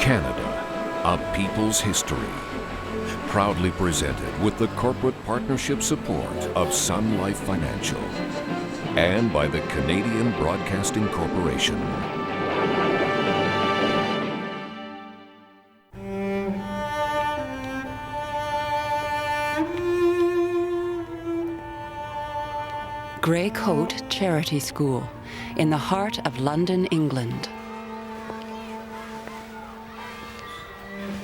Canada, a people's history. Proudly presented with the corporate partnership support of Sun Life Financial and by the Canadian Broadcasting Corporation. Grey Coat Charity School in the heart of London, England.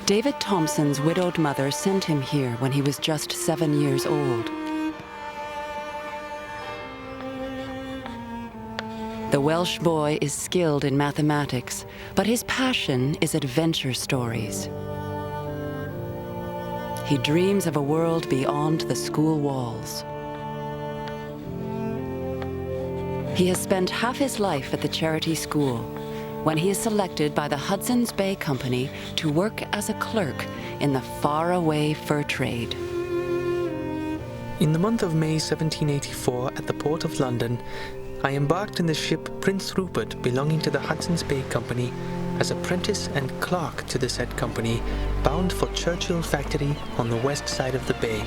David Thompson's widowed mother sent him here when he was just 7 years old. The Welsh boy is skilled in mathematics, but his passion is adventure stories. He dreams of a world beyond the school walls. He has spent half his life at the charity school when he is selected by the Hudson's Bay Company to work as a clerk in the faraway fur trade. In the month of May 1784, at the port of London, I embarked in the ship Prince Rupert belonging to the Hudson's Bay Company as apprentice and clerk to the said company, bound for Churchill Factory on the west side of the bay.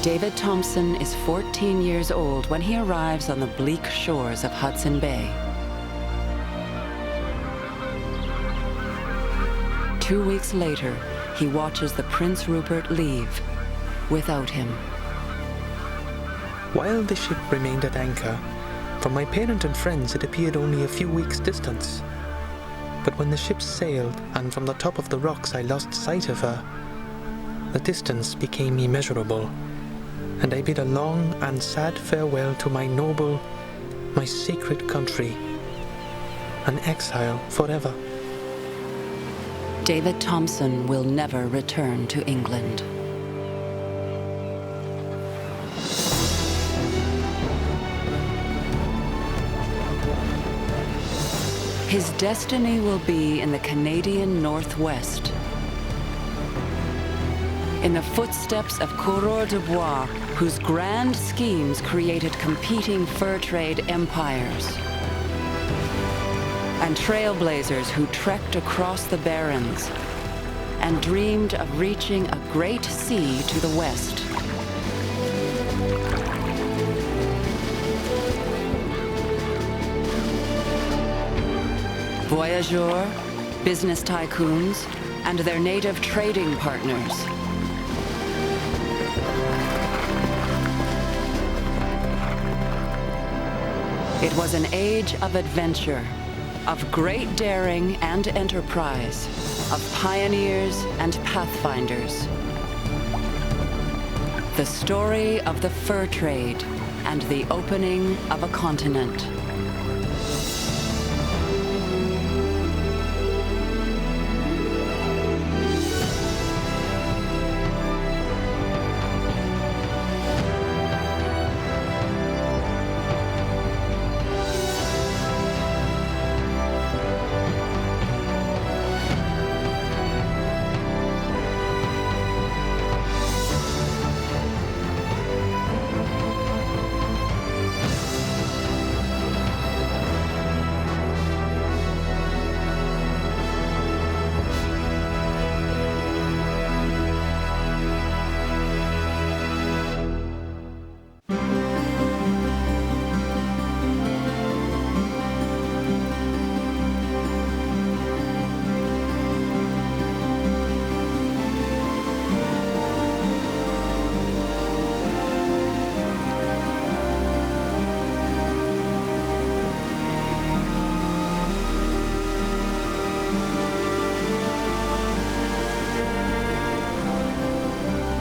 David Thompson is 14 years old when he arrives on the bleak shores of Hudson Bay. 2 weeks later, he watches the Prince Rupert leave without him. While the ship remained at anchor, from my parent and friends it appeared only a few weeks' distance. But when the ship sailed and from the top of the rocks I lost sight of her, the distance became immeasurable, and I bid a long and sad farewell to my noble, my sacred country, an exile forever. David Thompson will never return to England. His destiny will be in the Canadian Northwest, in the footsteps of coureurs de bois, whose grand schemes created competing fur trade empires, and trailblazers who trekked across the barrens and dreamed of reaching a great sea to the west. Voyageurs, business tycoons, and their native trading partners. It was an age of adventure, of great daring and enterprise, of pioneers and pathfinders. The story of the fur trade and the opening of a continent.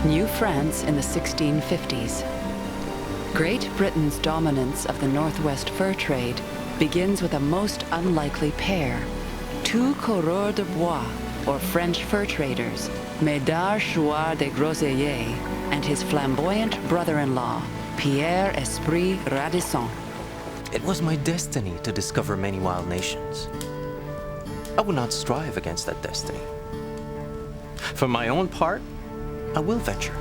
New France in the 1650s. Great Britain's dominance of the Northwest fur trade begins with a most unlikely pair. Two coureurs de bois, or French fur traders, Médard Chouard de Groseilliers and his flamboyant brother-in-law, Pierre Esprit Radisson. It was my destiny to discover many wild nations. I would not strive against that destiny. For my own part, I will venture,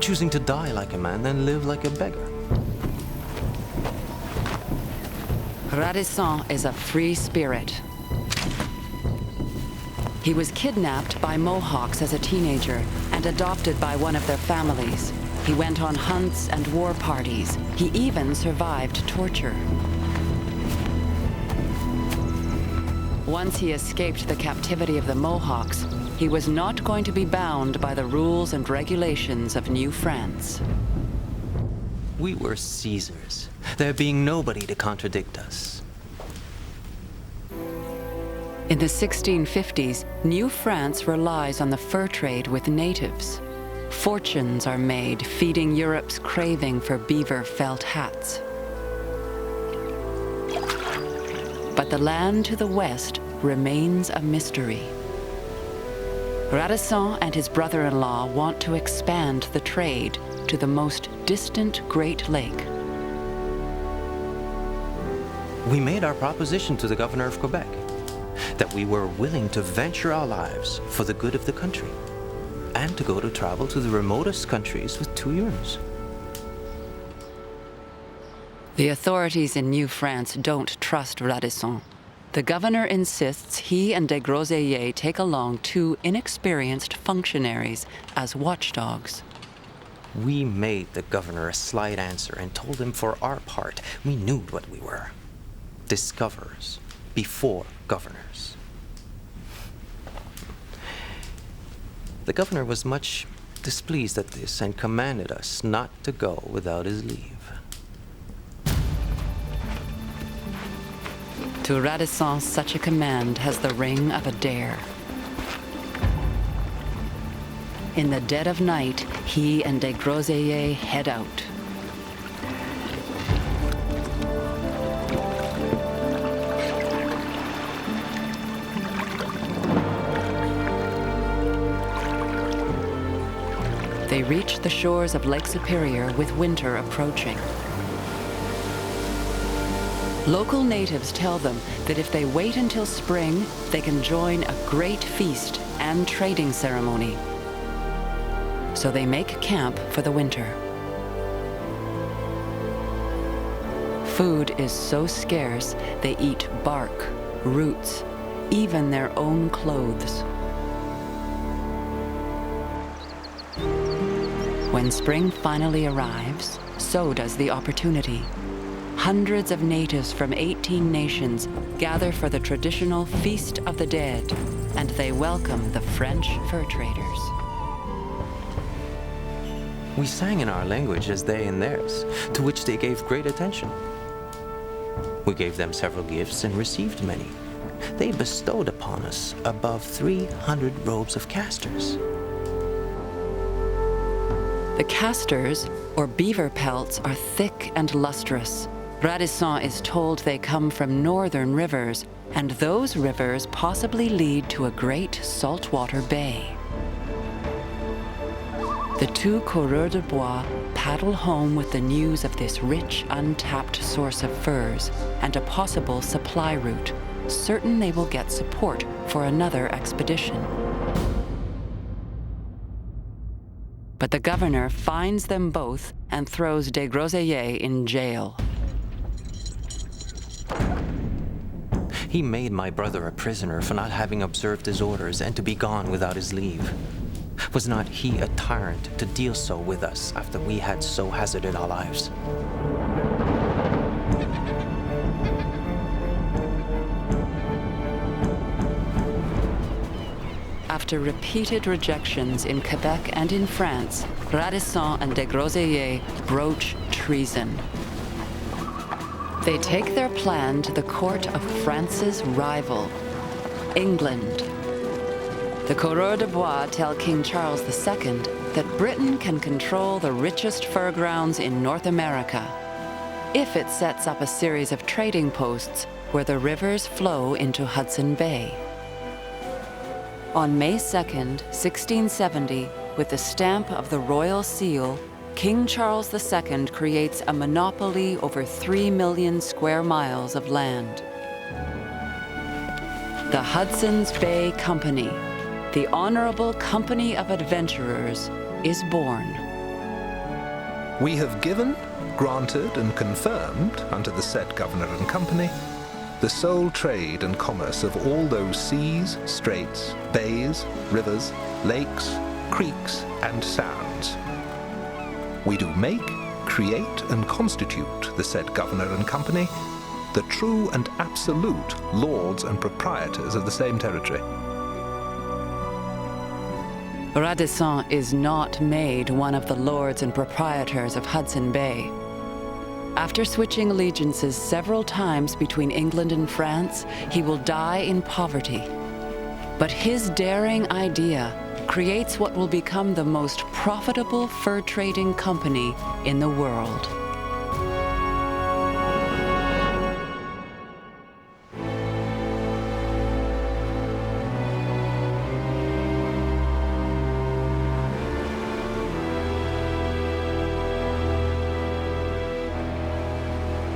choosing to die like a man than live like a beggar. Radisson is a free spirit. He was kidnapped by Mohawks as a teenager and adopted by one of their families. He went on hunts and war parties. He even survived torture. Once he escaped the captivity of the Mohawks, he was not going to be bound by the rules and regulations of New France. We were Caesars, there being nobody to contradict us. In the 1650s, New France relies on the fur trade with natives. Fortunes are made feeding Europe's craving for beaver felt hats. But the land to the west remains a mystery. Radisson and his brother-in-law want to expand the trade to the most distant Great Lake. We made our proposition to the governor of Quebec, that we were willing to venture our lives for the good of the country, and to go to travel to the remotest countries with 2 years. The authorities in New France don't trust Radisson. The governor insists he and de Groseilliers take along 2 inexperienced functionaries as watchdogs. We made the governor a slight answer and told him for our part we knew what we were. Discoverers before governors. The governor was much displeased at this and commanded us not to go without his leave. To Radisson, such a command has the ring of a dare. In the dead of night, he and de Groseilliers head out. They reach the shores of Lake Superior with winter approaching. Local natives tell them that if they wait until spring, they can join a great feast and trading ceremony. So they make camp for the winter. Food is so scarce, they eat bark, roots, even their own clothes. When spring finally arrives, so does the opportunity. Hundreds of natives from 18 nations gather for the traditional Feast of the Dead, and they welcome the French fur traders. We sang in our language as they in theirs, to which they gave great attention. We gave them several gifts and received many. They bestowed upon us above 300 robes of castors. The castors, or beaver pelts, are thick and lustrous. Radisson is told they come from northern rivers, and those rivers possibly lead to a great saltwater bay. The 2 coureurs de bois paddle home with the news of this rich, untapped source of furs and a possible supply route, certain they will get support for another expedition. But the governor finds them both and throws de Groseilliers in jail. He made my brother a prisoner for not having observed his orders and to be gone without his leave. Was not he a tyrant to deal so with us after we had so hazarded our lives? After repeated rejections in Quebec and in France, Radisson and de Groseilliers broach treason. They take their plan to the court of France's rival, England. The coureurs de bois tell King Charles II that Britain can control the richest fur grounds in North America if it sets up a series of trading posts where the rivers flow into Hudson Bay. On May 2nd, 1670, with the stamp of the royal seal, King Charles II creates a monopoly over 3 million square miles of land. The Hudson's Bay Company, the Honorable Company of Adventurers is born. We have given, granted, and confirmed unto the said Governor and Company the sole trade and commerce of all those seas, straits, bays, rivers, lakes, creeks, and sounds. We do make, create, and constitute the said Governor and Company the true and absolute lords and proprietors of the same territory. Radisson is not made one of the lords and proprietors of Hudson Bay. After switching allegiances several times between England and France, he will die in poverty. But his daring idea creates what will become the most profitable fur trading company in the world.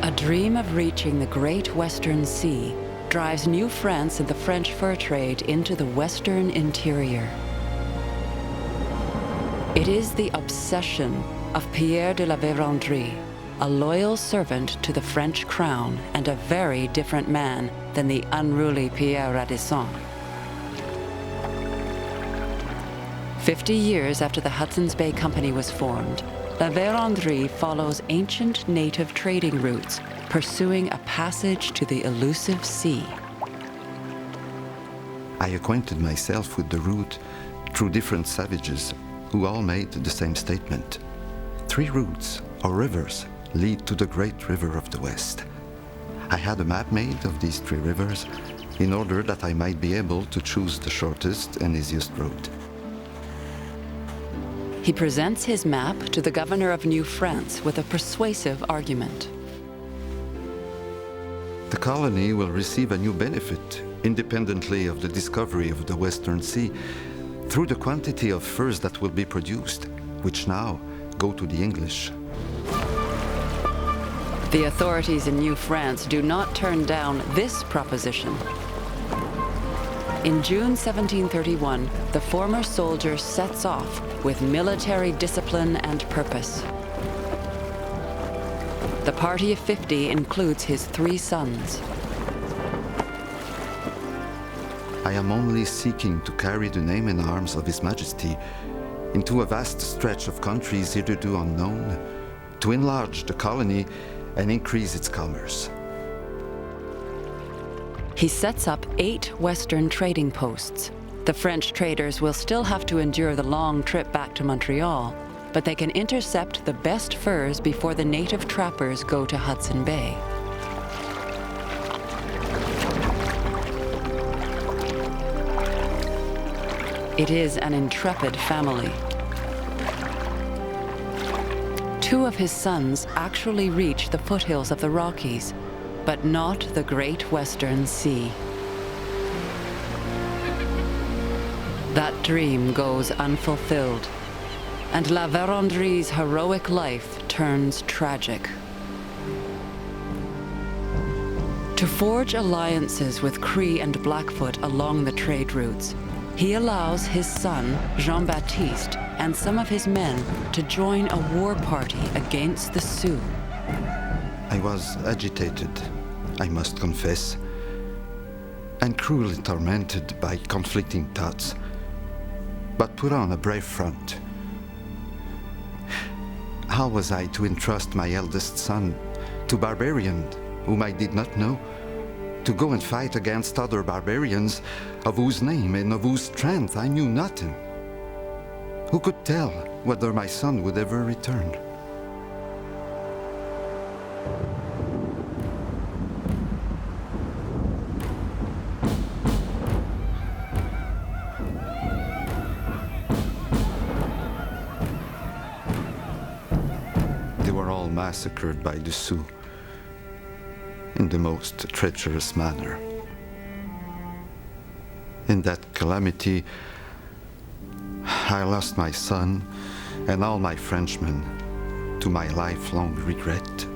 A dream of reaching the Great Western Sea drives New France and the French fur trade into the western interior. It is the obsession of Pierre de la Vérendrye, a loyal servant to the French crown and a very different man than the unruly Pierre Radisson. 50 years after the Hudson's Bay Company was formed, La Vérendrye follows ancient native trading routes, pursuing a passage to the elusive sea. I acquainted myself with the route through different savages who all made the same statement. 3 routes, or rivers, lead to the great river of the West. I had a map made of these 3 rivers in order that I might be able to choose the shortest and easiest route. He presents his map to the governor of New France with a persuasive argument. The colony will receive a new benefit, independently of the discovery of the Western Sea, through the quantity of furs that will be produced, which now go to the English. The authorities in New France do not turn down this proposition. In June 1731, the former soldier sets off with military discipline and purpose. The party of 50 includes his 3 sons. I am only seeking to carry the name and arms of His Majesty into a vast stretch of countries hitherto unknown, to enlarge the colony and increase its commerce. He sets up 8 Western trading posts. The French traders will still have to endure the long trip back to Montreal, but they can intercept the best furs before the native trappers go to Hudson Bay. It is an intrepid family. 2 of his sons actually reach the foothills of the Rockies, but not the Great Western Sea. That dream goes unfulfilled, and La Vérendrye's heroic life turns tragic. To forge alliances with Cree and Blackfoot along the trade routes, he allows his son, Jean-Baptiste, and some of his men to join a war party against the Sioux. I was agitated, I must confess, and cruelly tormented by conflicting thoughts, but put on a brave front. How was I to entrust my eldest son to barbarians whom I did not know, to go and fight against other barbarians of whose name and of whose strength I knew nothing? Who could tell whether my son would ever return? They were all massacred by the Sioux in the most treacherous manner. In that calamity, I lost my son and all my Frenchmen, to my lifelong regret.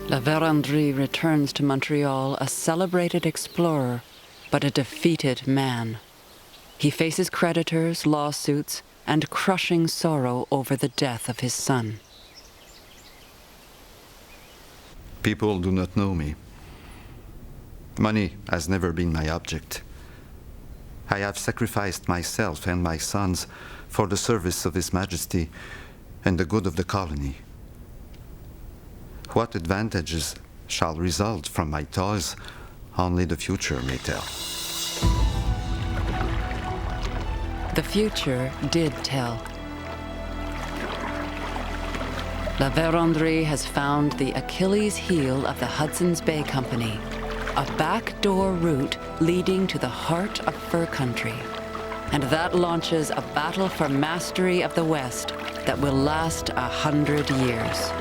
La Vérendrye returns to Montreal a celebrated explorer, but a defeated man. He faces creditors, lawsuits, and crushing sorrow over the death of his son. People do not know me. Money has never been my object. I have sacrificed myself and my sons for the service of His Majesty and the good of the colony. What advantages shall result from my toils, only the future may tell. The future did tell. La Vérendrye has found the Achilles heel of the Hudson's Bay Company, a backdoor route leading to the heart of fur country. And that launches a battle for mastery of the West that will last 100 years.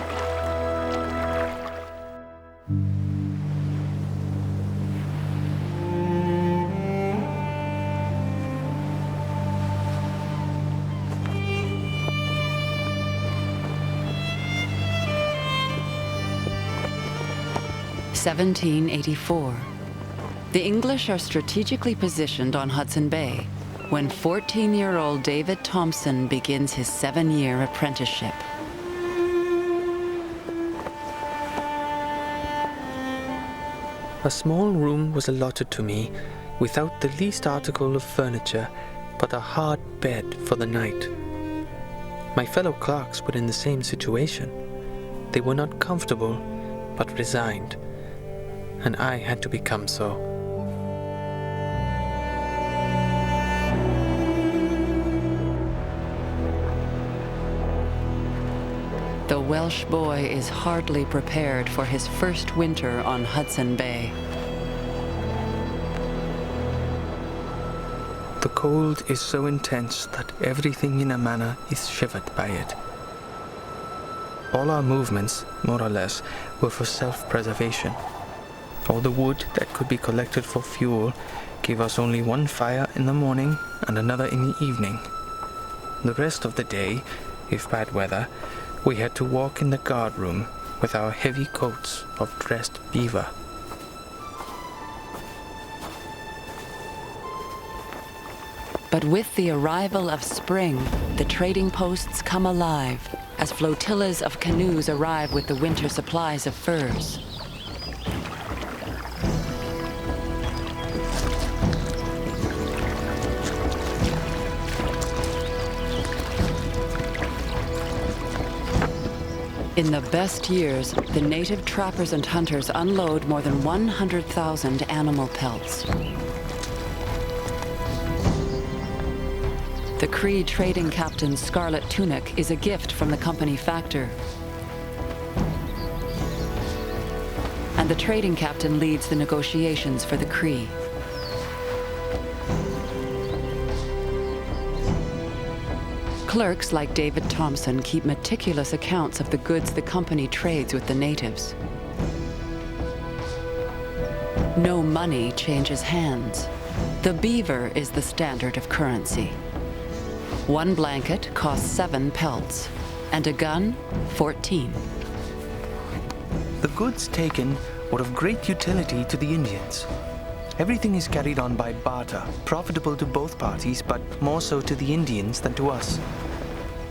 (1784). The English are strategically positioned on Hudson Bay when 14-year-old David Thompson begins his 7-year apprenticeship. A small room was allotted to me without the least article of furniture but a hard bed for the night. My fellow clerks were in the same situation. They were not comfortable but resigned, and I had to become so. The Welsh boy is hardly prepared for his first winter on Hudson Bay. The cold is so intense that everything in a manner is shivered by it. All our movements, more or less, were for self-preservation. All the wood that could be collected for fuel gave us only one fire in the morning and another in the evening. The rest of the day, if bad weather, we had to walk in the guardroom with our heavy coats of dressed beaver. But with the arrival of spring, the trading posts come alive as flotillas of canoes arrive with the winter supplies of furs. In the best years, the native trappers and hunters unload more than 100,000 animal pelts. The Cree trading captain's scarlet tunic is a gift from the company factor. And the trading captain leads the negotiations for the Cree. Clerks like David Thompson keep meticulous accounts of the goods the company trades with the natives. No money changes hands. The beaver is the standard of currency. One blanket costs 7 pelts, and a gun, 14. The goods taken were of great utility to the Indians. Everything is carried on by barter, profitable to both parties, but more so to the Indians than to us.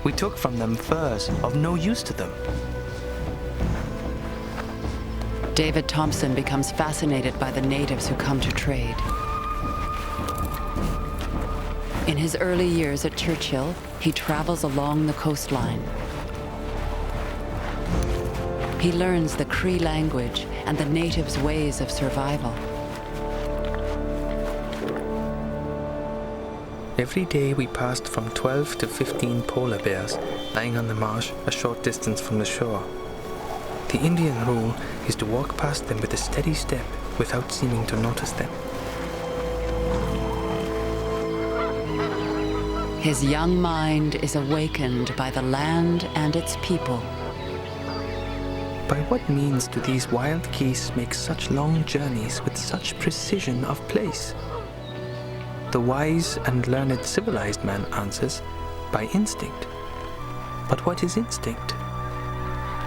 We took from them furs of no use to them. David Thompson becomes fascinated by the natives who come to trade. In his early years at Churchill, he travels along the coastline. He learns the Cree language and the natives' ways of survival. Every day we passed from 12 to 15 polar bears lying on the marsh a short distance from the shore. The Indian rule is to walk past them with a steady step without seeming to notice them. His young mind is awakened by the land and its people. By what means do these wild geese make such long journeys with such precision of place? The wise and learned civilized man answers, by instinct. But what is instinct?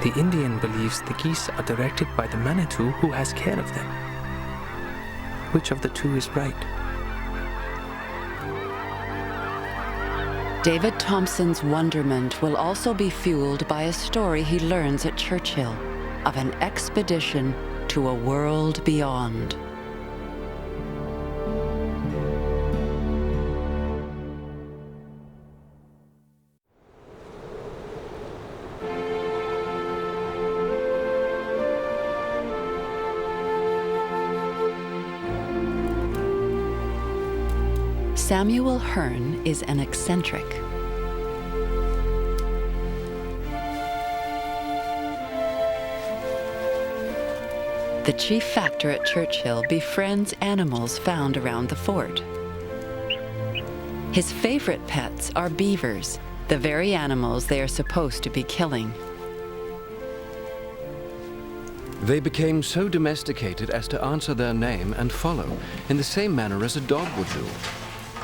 The Indian believes the geese are directed by the Manitou who has care of them. Which of the two is right? David Thompson's wonderment will also be fueled by a story he learns at Churchill of an expedition to a world beyond. Samuel Hearne is an eccentric. The chief factor at Churchill befriends animals found around the fort. His favorite pets are beavers, the very animals they are supposed to be killing. They became so domesticated as to answer their name and follow, in the same manner as a dog would do.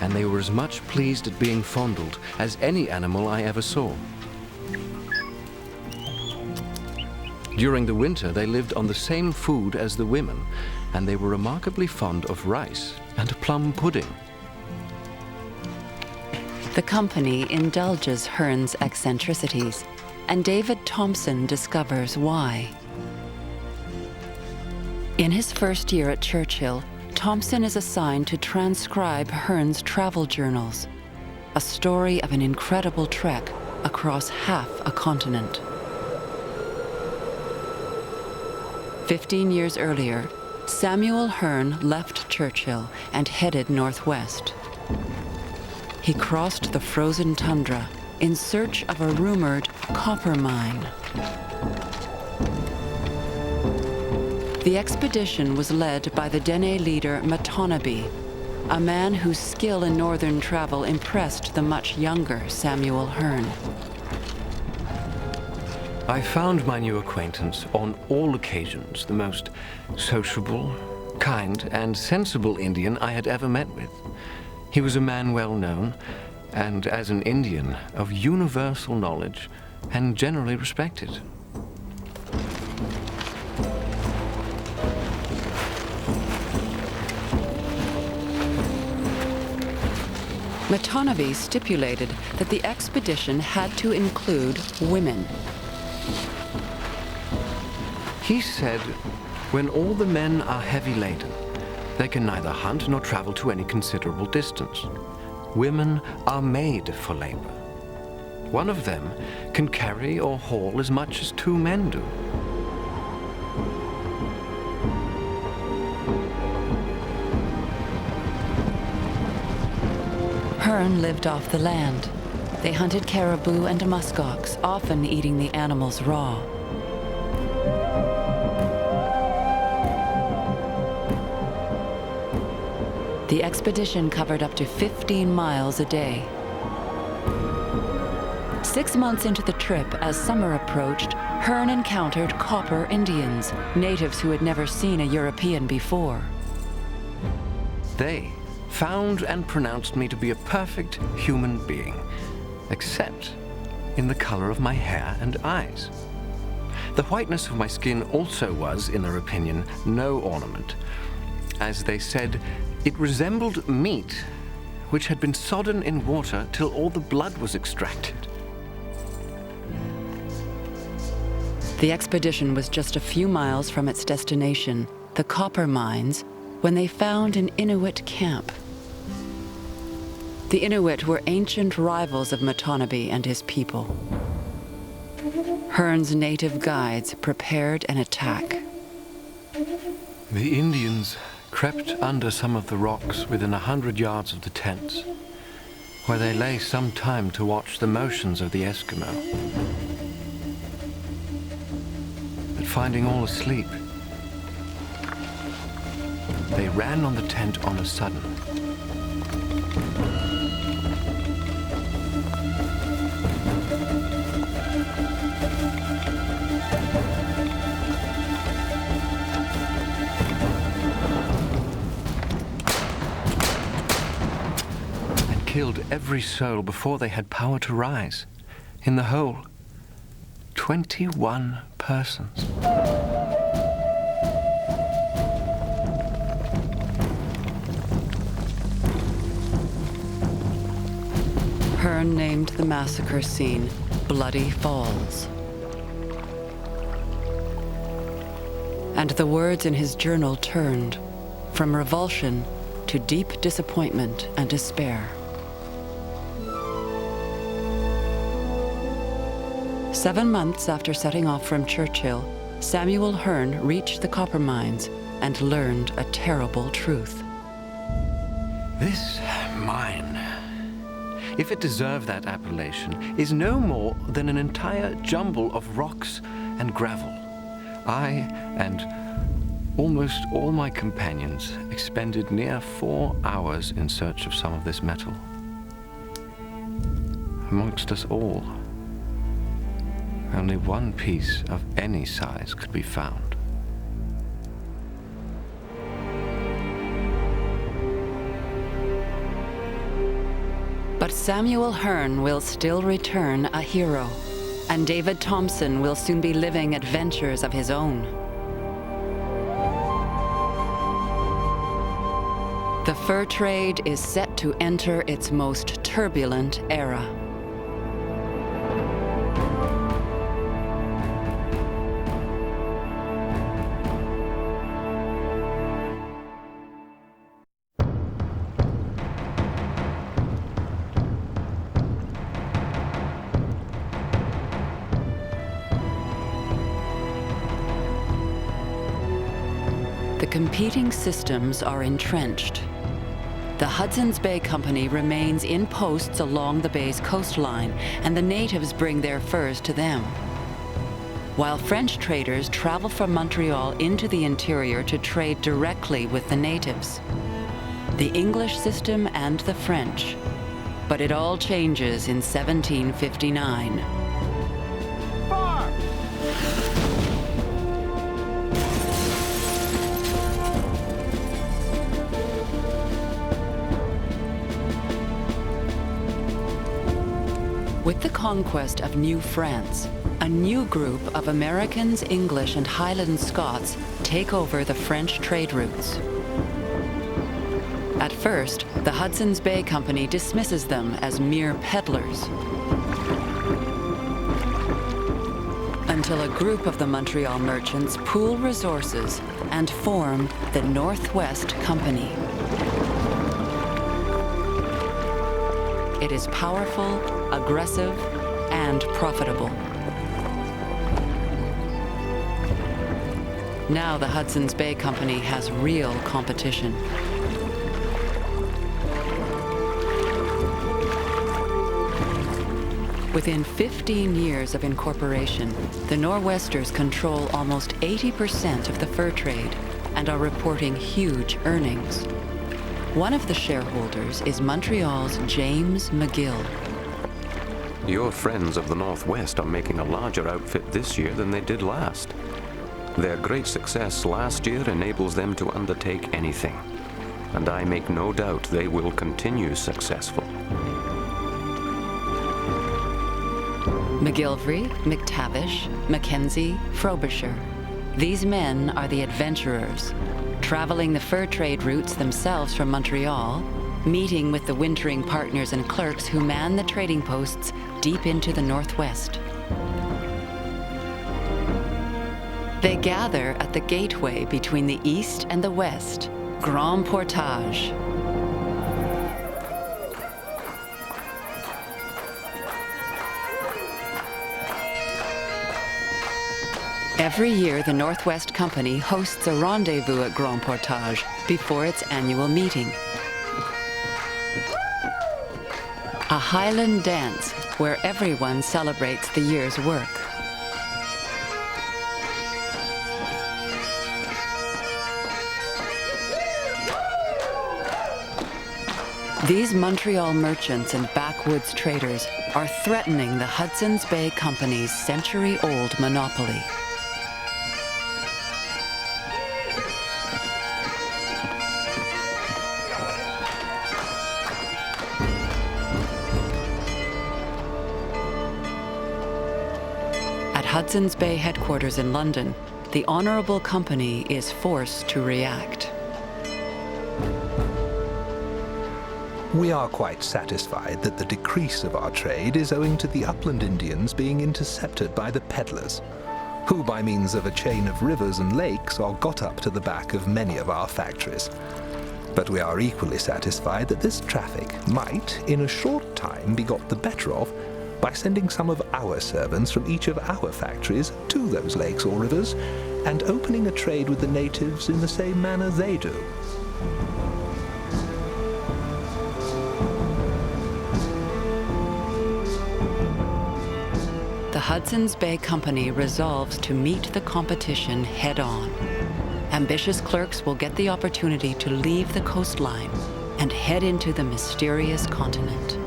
And they were as much pleased at being fondled as any animal I ever saw. During the winter, they lived on the same food as the women, and they were remarkably fond of rice and plum pudding. The company indulges Hearne's eccentricities, and David Thompson discovers why. In his first year at Churchill, Thompson is assigned to transcribe Hearne's travel journals, a story of an incredible trek across half a continent. 15 years earlier, Samuel Hearne left Churchill and headed northwest. He crossed the frozen tundra in search of a rumored copper mine. The expedition was led by the Dene leader Matonabbee, a man whose skill in northern travel impressed the much younger Samuel Hearne. I found my new acquaintance on all occasions the most sociable, kind, and sensible Indian I had ever met with. He was a man well known, and as an Indian, of universal knowledge and generally respected. Matonabbee stipulated that the expedition had to include women. He said, when all the men are heavy laden, they can neither hunt nor travel to any considerable distance. Women are made for labor. One of them can carry or haul as much as 2 men do. Hearne lived off the land. They hunted caribou and muskox, often eating the animals raw. The expedition covered up to 15 miles a day. 6 months into the trip, as summer approached, Hearne encountered Copper Indians, natives who had never seen a European before. They found and pronounced me to be a perfect human being, except in the color of my hair and eyes. The whiteness of my skin also was, in their opinion, no ornament. As they said, it resembled meat which had been sodden in water till all the blood was extracted. The expedition was just a few miles from its destination, the copper mines, when they found an Inuit camp. The Inuit were ancient rivals of Matonabbee and his people. Hearne's native guides prepared an attack. The Indians crept under some of the rocks within 100 yards of the tents, where they lay some time to watch the motions of the Eskimo. But finding all asleep, they ran on the tent on a sudden. Killed every soul before they had power to rise. In the whole, 21 persons. Hearn named the massacre scene Bloody Falls. And the words in his journal turned from revulsion to deep disappointment and despair. 7 months after setting off from Churchill, Samuel Hearn reached the copper mines and learned a terrible truth. This mine, if it deserved that appellation, is no more than an entire jumble of rocks and gravel. I and almost all my companions expended near 4 hours in search of some of this metal. Amongst us all, only one piece of any size could be found. But Samuel Hearn will still return a hero, and David Thompson will soon be living adventures of his own. The fur trade is set to enter its most turbulent era. The competing systems are entrenched. The Hudson's Bay Company remains in posts along the bay's coastline, and the natives bring their furs to them. While French traders travel from Montreal into the interior to trade directly with the natives. The English system and the French. But it all changes in 1759. With the conquest of New France, a new group of Americans, English, and Highland Scots take over the French trade routes. At first, the Hudson's Bay Company dismisses them as mere peddlers. Until a group of the Montreal merchants pool resources and form the Northwest Company. It is powerful, aggressive, and profitable. Now the Hudson's Bay Company has real competition. Within 15 years of incorporation, the Nor'westers control almost 80% of the fur trade and are reporting huge earnings. One of the shareholders is Montreal's James McGill. Your friends of the Northwest are making a larger outfit this year than they did last. Their great success last year enables them to undertake anything, and I make no doubt they will continue successful. McGilvray, McTavish, Mackenzie, Frobisher. These men are the adventurers, traveling the fur trade routes themselves from Montreal, meeting with the wintering partners and clerks who man the trading posts deep into the Northwest. They gather at the gateway between the East and the West, Grand Portage. Every year, the Northwest Company hosts a rendezvous at Grand Portage before its annual meeting. A Highland dance where everyone celebrates the year's work. These Montreal merchants and backwoods traders are threatening the Hudson's Bay Company's century-old monopoly. Hudson's Bay headquarters in London, the Honourable Company is forced to react. We are quite satisfied that the decrease of our trade is owing to the upland Indians being intercepted by the peddlers, who by means of a chain of rivers and lakes are got up to the back of many of our factories. But we are equally satisfied that this traffic might, in a short time, be got the better of by sending some of our servants from each of our factories to those lakes or rivers and opening a trade with the natives in the same manner they do. The Hudson's Bay Company resolves to meet the competition head-on. Ambitious clerks will get the opportunity to leave the coastline and head into the mysterious continent.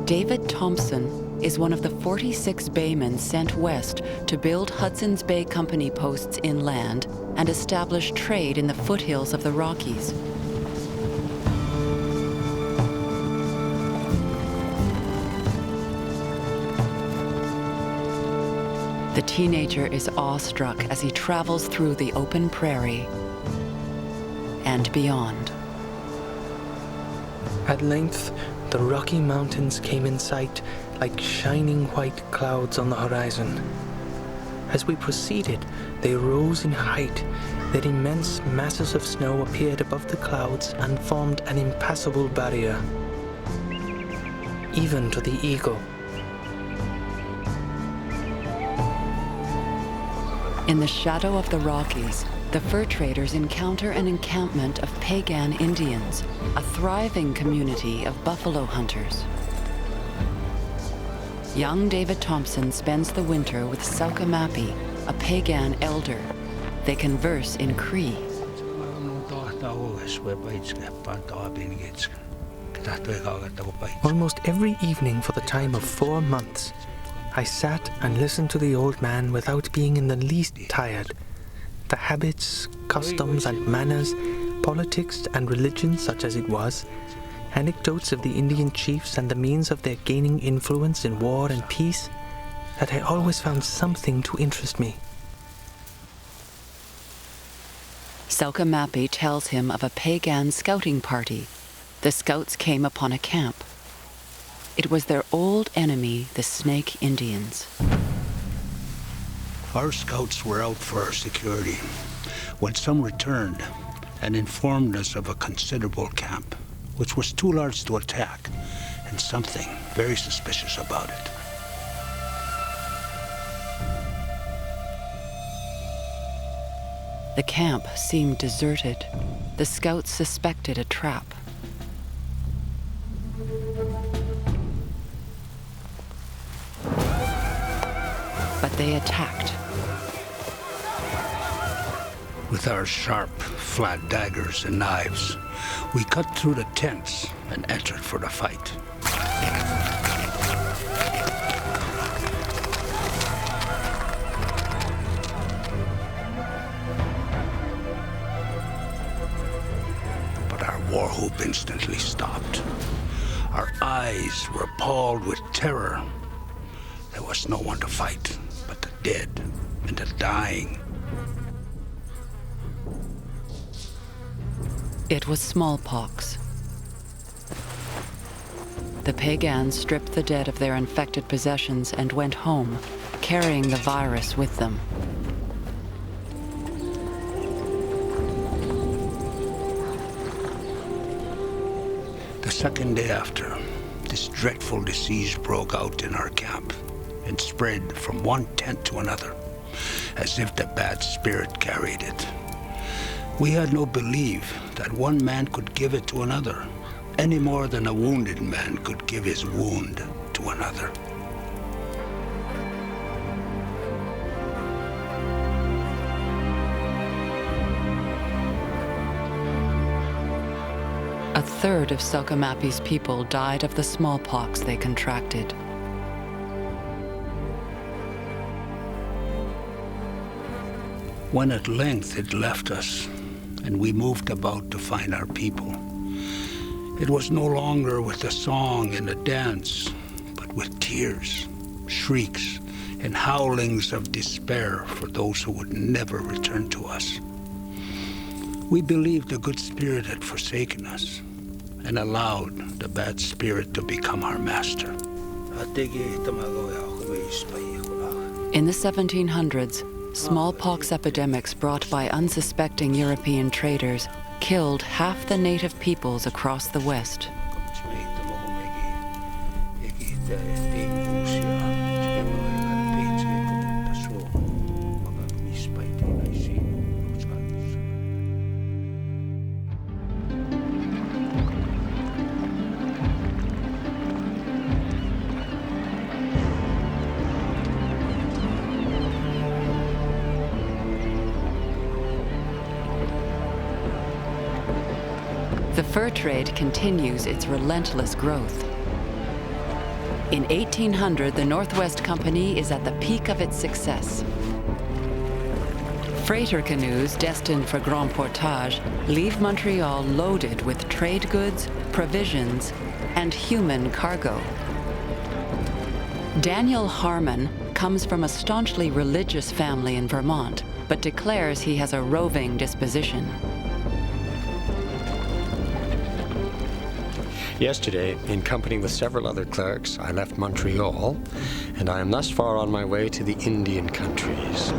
David Thompson is one of the 46 baymen sent west to build Hudson's Bay Company posts inland and establish trade in the foothills of the Rockies. The teenager is awestruck as he travels through the open prairie and beyond. At length, the Rocky Mountains came in sight like shining white clouds on the horizon. As we proceeded, they rose in height. Their immense masses of snow appeared above the clouds and formed an impassable barrier, even to the eagle. In the shadow of the Rockies, the fur traders encounter an encampment of Pagan Indians, a thriving community of buffalo hunters. Young David Thompson spends the winter with Saukamapi, a Pagan elder. They converse in Cree. Almost every evening for the time of 4 months, I sat and listened to the old man without being in the least tired. The habits, customs and manners, politics and religion such as it was, anecdotes of the Indian chiefs and the means of their gaining influence in war and peace, that I always found something to interest me. Saukamapi tells him of a Pagan scouting party. The scouts came upon a camp. It was their old enemy, the Snake Indians. Our scouts were out for our security when some returned and informed us of a considerable camp, which was too large to attack, and something very suspicious about it. The camp seemed deserted. The scouts suspected a trap. But they attacked. With our sharp, flat daggers and knives, we cut through the tents and entered for the fight. But our war whoop instantly stopped. Our eyes were appalled with terror. There was no one to fight but the dead and the dying. It was smallpox. The Pagans stripped the dead of their infected possessions and went home, carrying the virus with them. The second day after, this dreadful disease broke out in our camp and spread from one tent to another, as if the bad spirit carried it. We had no belief that one man could give it to another, any more than a wounded man could give his wound to another. A third of Sokamapi's people died of the smallpox they contracted. When at length it left us, and we moved about to find our people, it was no longer with a song and a dance, but with tears, shrieks, and howlings of despair for those who would never return to us. We believed the good spirit had forsaken us and allowed the bad spirit to become our master. In the 1700s, smallpox epidemics brought by unsuspecting European traders killed half the native peoples across the West. The fur trade continues its relentless growth. In 1800, the Northwest Company is at the peak of its success. Freighter canoes destined for grand portage leave Montreal loaded with trade goods, provisions, and human cargo. Daniel Harmon comes from a staunchly religious family in Vermont, but declares he has a roving disposition. Yesterday, in company with several other clerks, I left Montreal, and I am thus far on my way to the Indian countries.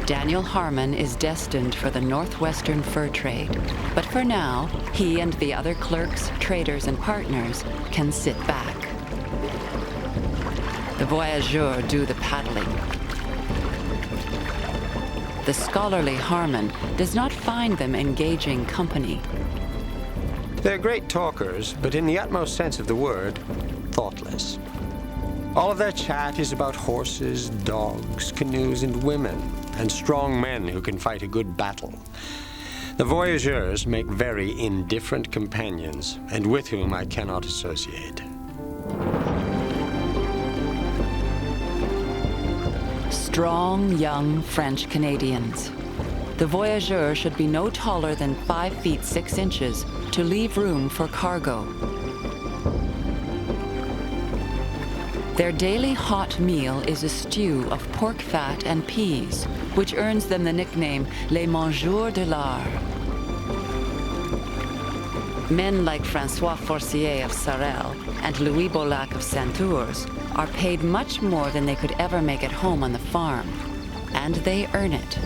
Daniel Harmon is destined for the northwestern fur trade, but for now, he and the other clerks, traders, and partners can sit back. The voyageurs do the paddling. The scholarly Harmon does not find them engaging company. They're great talkers, but in the utmost sense of the word, thoughtless. All of their chat is about horses, dogs, canoes, and women, and strong men who can fight a good battle. The voyageurs make very indifferent companions, and with whom I cannot associate. Strong, young French Canadians. The voyageurs should be no taller than 5 feet 6 inches to leave room for cargo. Their daily hot meal is a stew of pork fat and peas, which earns them the nickname Les Mangeurs de l'Art. Men like François Forcier of Sarel and Louis Bolac of Saint-Tours are paid much more than they could ever make at home on the farm, and they earn it.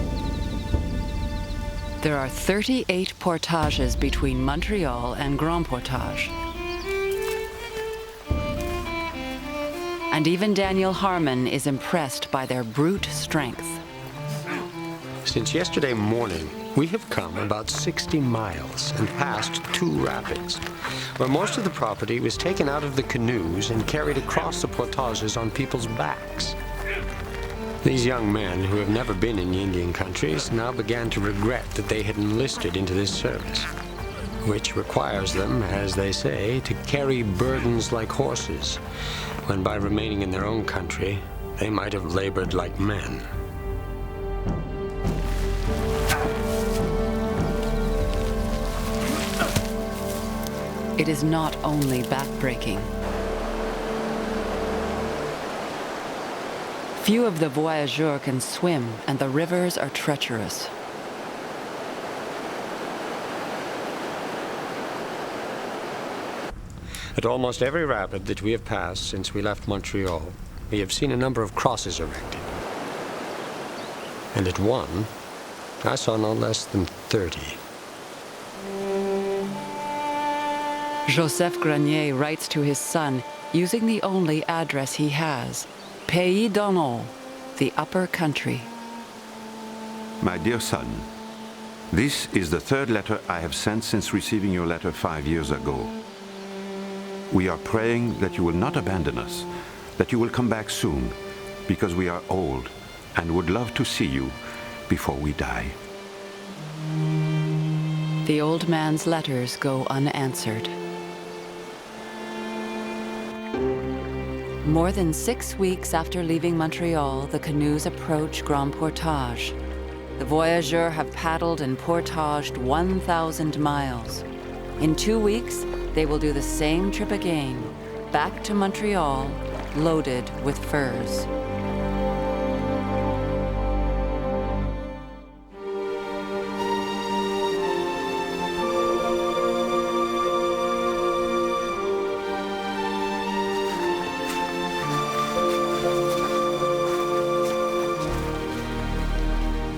There are 38 portages between Montreal and Grand Portage. And even Daniel Harmon is impressed by their brute strength. Since yesterday morning, we have come about 60 miles and passed 2 rapids, where most of the property was taken out of the canoes and carried across the portages on people's backs. These young men, who have never been in the Indian countries, now began to regret that they had enlisted into this service, which requires them, as they say, to carry burdens like horses, when by remaining in their own country, they might have labored like men. It is not only backbreaking. Few of the voyageurs can swim, and the rivers are treacherous. At almost every rapid that we have passed since we left Montreal, we have seen a number of crosses erected. And at one, I saw no less than 30. Joseph Grenier writes to his son using the only address he has, Pays d'en haut, the upper country. My dear son, this is the 3rd letter I have sent since receiving your letter 5 years ago. We are praying that you will not abandon us, that you will come back soon, because we are old and would love to see you before we die. The old man's letters go unanswered. More than 6 weeks after leaving Montreal, the canoes approach Grand Portage. The voyageurs have paddled and portaged 1,000 miles. In 2 weeks, they will do the same trip again, back to Montreal, loaded with furs.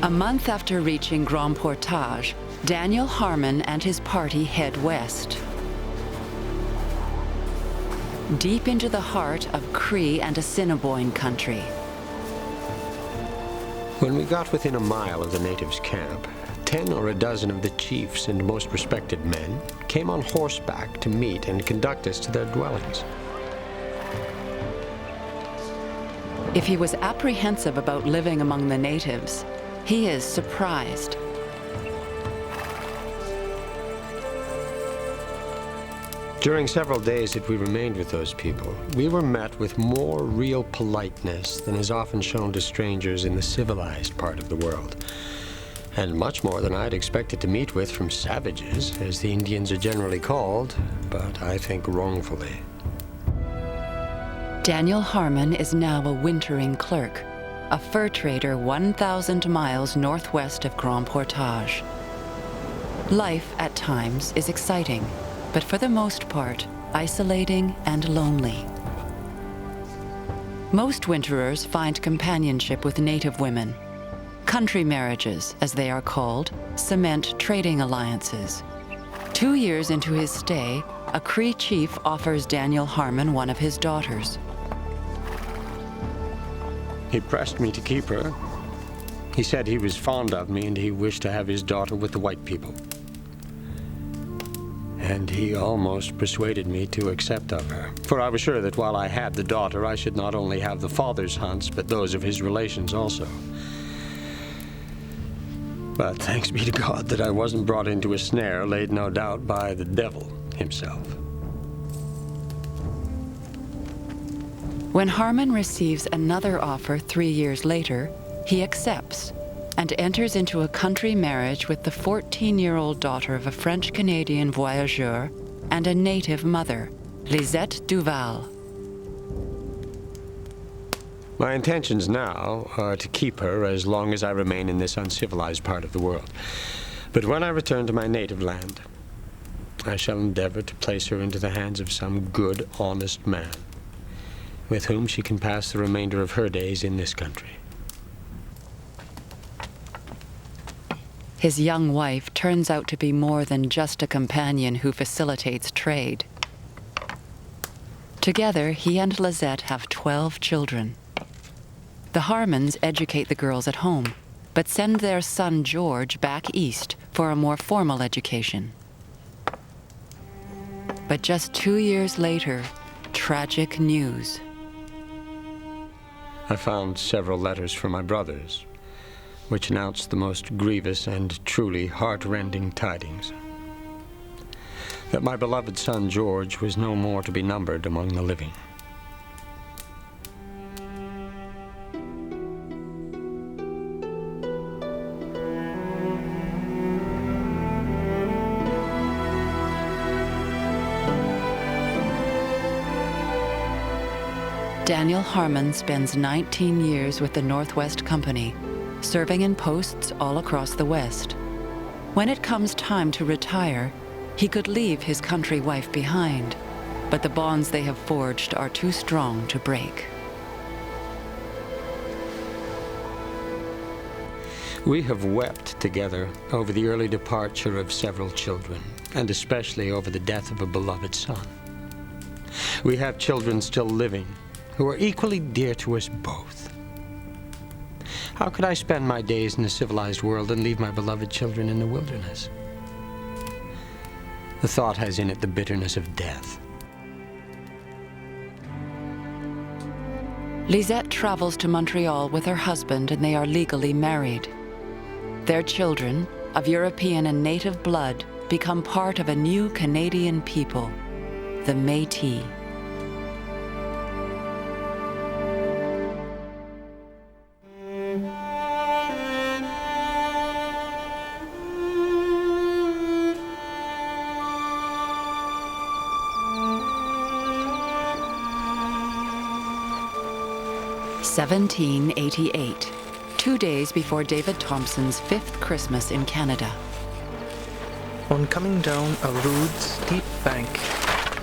A month after reaching Grand Portage, Daniel Harmon and his party head west. Deep into the heart of Cree and Assiniboine country. When we got within a mile of the natives' camp, 10 or a dozen of the chiefs and most respected men came on horseback to meet and conduct us to their dwellings. If he was apprehensive about living among the natives, he is surprised. During several days that we remained with those people, we were met with more real politeness than is often shown to strangers in the civilized part of the world, and much more than I'd expected to meet with from savages, as the Indians are generally called, but I think wrongfully. Daniel Harmon is now a wintering clerk, a fur trader 1,000 miles northwest of Grand Portage. Life at times is exciting, but for the most part, isolating and lonely. Most winterers find companionship with native women. Country marriages, as they are called, cement trading alliances. 2 years into his stay, a Cree chief offers Daniel Harmon one of his daughters. He pressed me to keep her. He said he was fond of me and he wished to have his daughter with the white people. And he almost persuaded me to accept of her. For I was sure that while I had the daughter, I should not only have the father's hunts, but those of his relations also. But thanks be to God that I wasn't brought into a snare laid no doubt by the devil himself. When Harmon receives another offer 3 years later, he accepts and enters into a country marriage with the 14-year-old daughter of a French-Canadian voyageur and a native mother, Lisette Duval. My intentions now are to keep her as long as I remain in this uncivilized part of the world. But when I return to my native land, I shall endeavor to place her into the hands of some good, honest man, with whom she can pass the remainder of her days in this country. His young wife turns out to be more than just a companion who facilitates trade. Together, he and Lisette have 12 children. The Harmons educate the girls at home, but send their son George back east for a more formal education. But just 2 years later, tragic news. I found several letters from my brothers, which announced the most grievous and truly heart-rending tidings. That my beloved son George was no more to be numbered among the living. Daniel Harmon spends 19 years with the Northwest Company, serving in posts all across the West. When it comes time to retire, he could leave his country wife behind, but the bonds they have forged are too strong to break. We have wept together over the early departure of several children, and especially over the death of a beloved son. We have children still living, who are equally dear to us both. How could I spend my days in the civilized world and leave my beloved children in the wilderness? The thought has in it the bitterness of death. Lisette travels to Montreal with her husband and they are legally married. Their children, of European and native blood, become part of a new Canadian people, the Métis. (1788), 2 days before David Thompson's 5th Christmas in Canada. On coming down a rude, steep bank,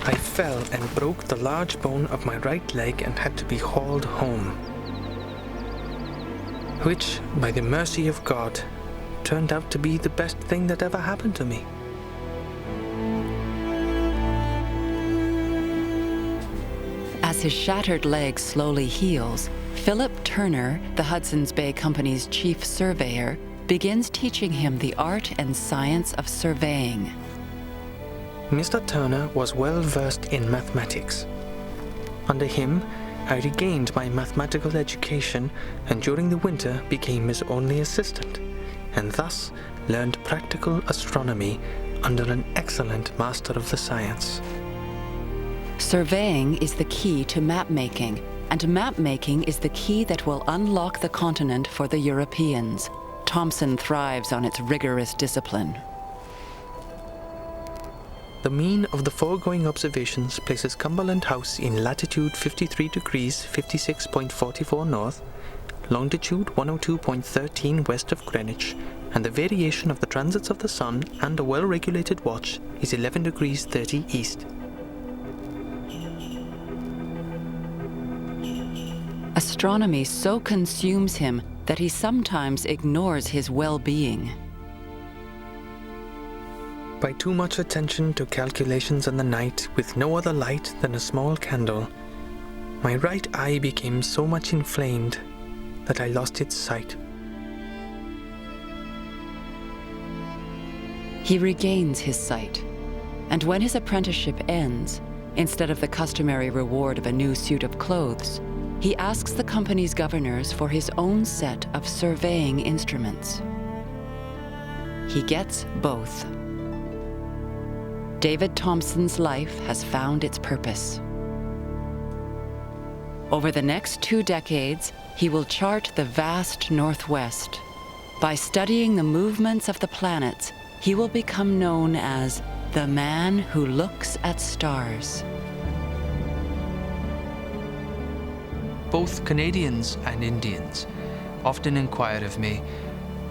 I fell and broke the large bone of my right leg and had to be hauled home, which, by the mercy of God, turned out to be the best thing that ever happened to me. As his shattered leg slowly heals, Philip Turner, the Hudson's Bay Company's chief surveyor, begins teaching him the art and science of surveying. Mr. Turner was well versed in mathematics. Under him, I regained my mathematical education and during the winter became his only assistant, and thus learned practical astronomy under an excellent master of the science. Surveying is the key to map-making, and map-making is the key that will unlock the continent for the Europeans. Thompson thrives on its rigorous discipline. The mean of the foregoing observations places Cumberland House in latitude 53 degrees 56.44 north, longitude 102.13 west of Greenwich, and the variation of the transits of the sun and a well-regulated watch is 11 degrees 30 east. Astronomy so consumes him that he sometimes ignores his well-being. By too much attention to calculations in the night with no other light than a small candle, my right eye became so much inflamed that I lost its sight. He regains his sight, and when his apprenticeship ends, instead of the customary reward of a new suit of clothes, he asks the company's governors for his own set of surveying instruments. He gets both. David Thompson's life has found its purpose. Over the next 2 decades, he will chart the vast Northwest. By studying the movements of the planets, he will become known as the man who looks at stars. Both Canadians and Indians often inquire of me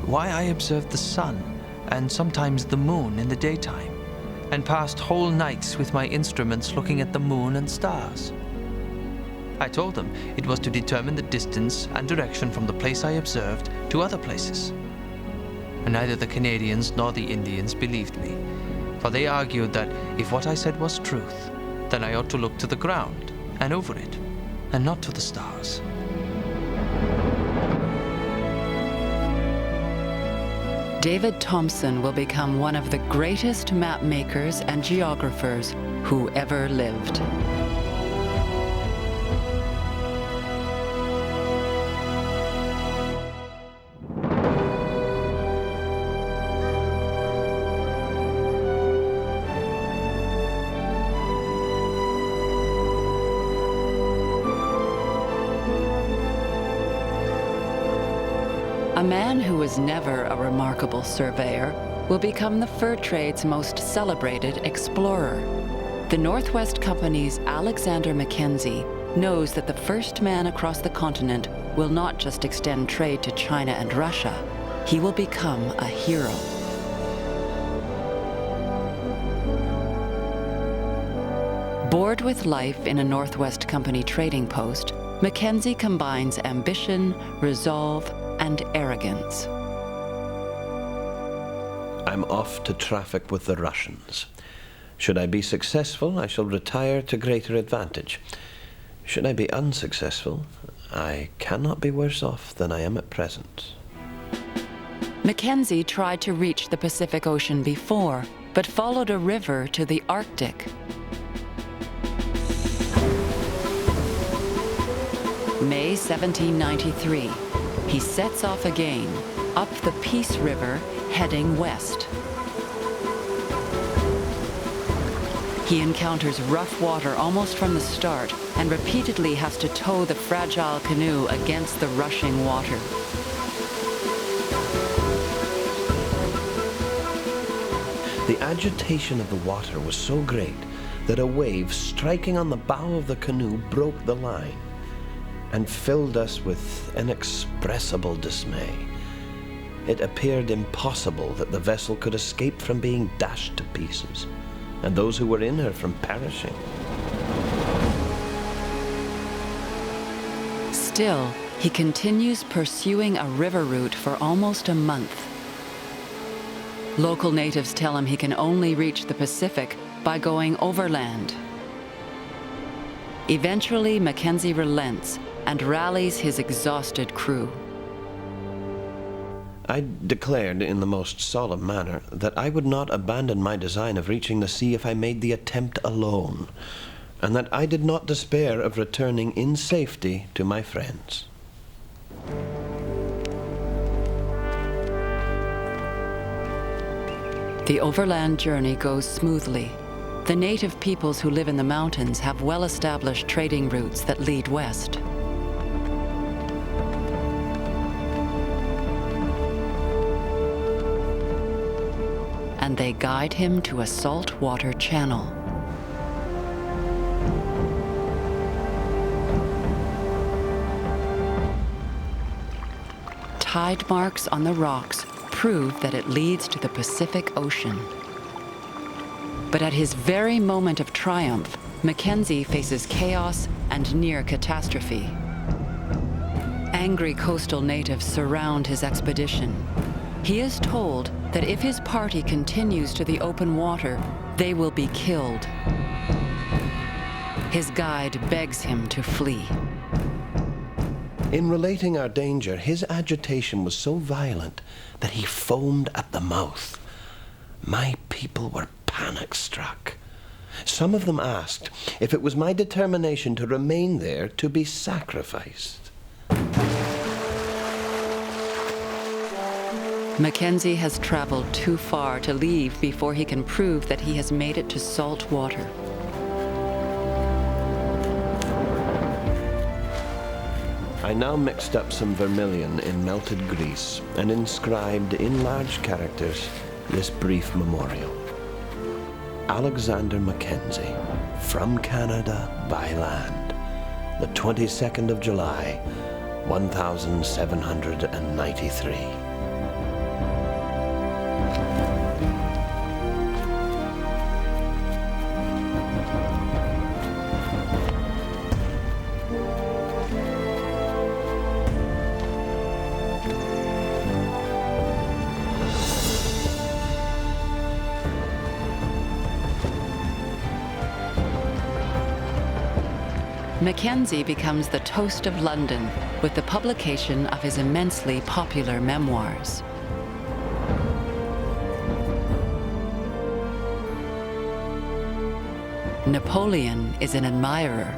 why I observed the sun and sometimes the moon in the daytime, and passed whole nights with my instruments looking at the moon and stars. I told them it was to determine the distance and direction from the place I observed to other places. And neither the Canadians nor the Indians believed me, for they argued that if what I said was truth, then I ought to look to the ground and over it, and not to the stars. David Thompson will become one of the greatest map makers and geographers who ever lived. A man who was never a remarkable surveyor will become the fur trade's most celebrated explorer. The Northwest Company's Alexander Mackenzie knows that the first man across the continent will not just extend trade to China and Russia. He will become a hero. Bored with life in a Northwest Company trading post, Mackenzie combines ambition, resolve, and arrogance. I'm off to traffic with the Russians. Should I be successful, I shall retire to greater advantage. Should I be unsuccessful, I cannot be worse off than I am at present. Mackenzie tried to reach the Pacific Ocean before, but followed a river to the Arctic. May 1793. He sets off again, up the Peace River, heading west. He encounters rough water almost from the start and repeatedly has to tow the fragile canoe against the rushing water. The agitation of the water was so great that a wave striking on the bow of the canoe broke the line and filled us with inexpressible dismay. It appeared impossible that the vessel could escape from being dashed to pieces, and those who were in her from perishing. Still, he continues pursuing a river route for almost a month. Local natives tell him he can only reach the Pacific by going overland. Eventually, Mackenzie relents and rallies his exhausted crew. I declared in the most solemn manner that I would not abandon my design of reaching the sea if I made the attempt alone, and that I did not despair of returning in safety to my friends. The overland journey goes smoothly. The native peoples who live in the mountains have well-established trading routes that lead west. And they guide him to a saltwater channel. Tide marks on the rocks prove that it leads to the Pacific Ocean. But at his very moment of triumph, Mackenzie faces chaos and near catastrophe. Angry coastal natives surround his expedition. He is told that if his party continues to the open water, they will be killed. His guide begs him to flee. In relating our danger, his agitation was so violent that he foamed at the mouth. My people were panic-struck. Some of them asked if it was my determination to remain there to be sacrificed. Mackenzie has traveled too far to leave before he can prove that he has made it to salt water. I now mixed up some vermilion in melted grease and inscribed in large characters this brief memorial. Alexander Mackenzie, from Canada by land, the 22nd of July, 1793. Mackenzie becomes the toast of London with the publication of his immensely popular memoirs. Napoleon is an admirer,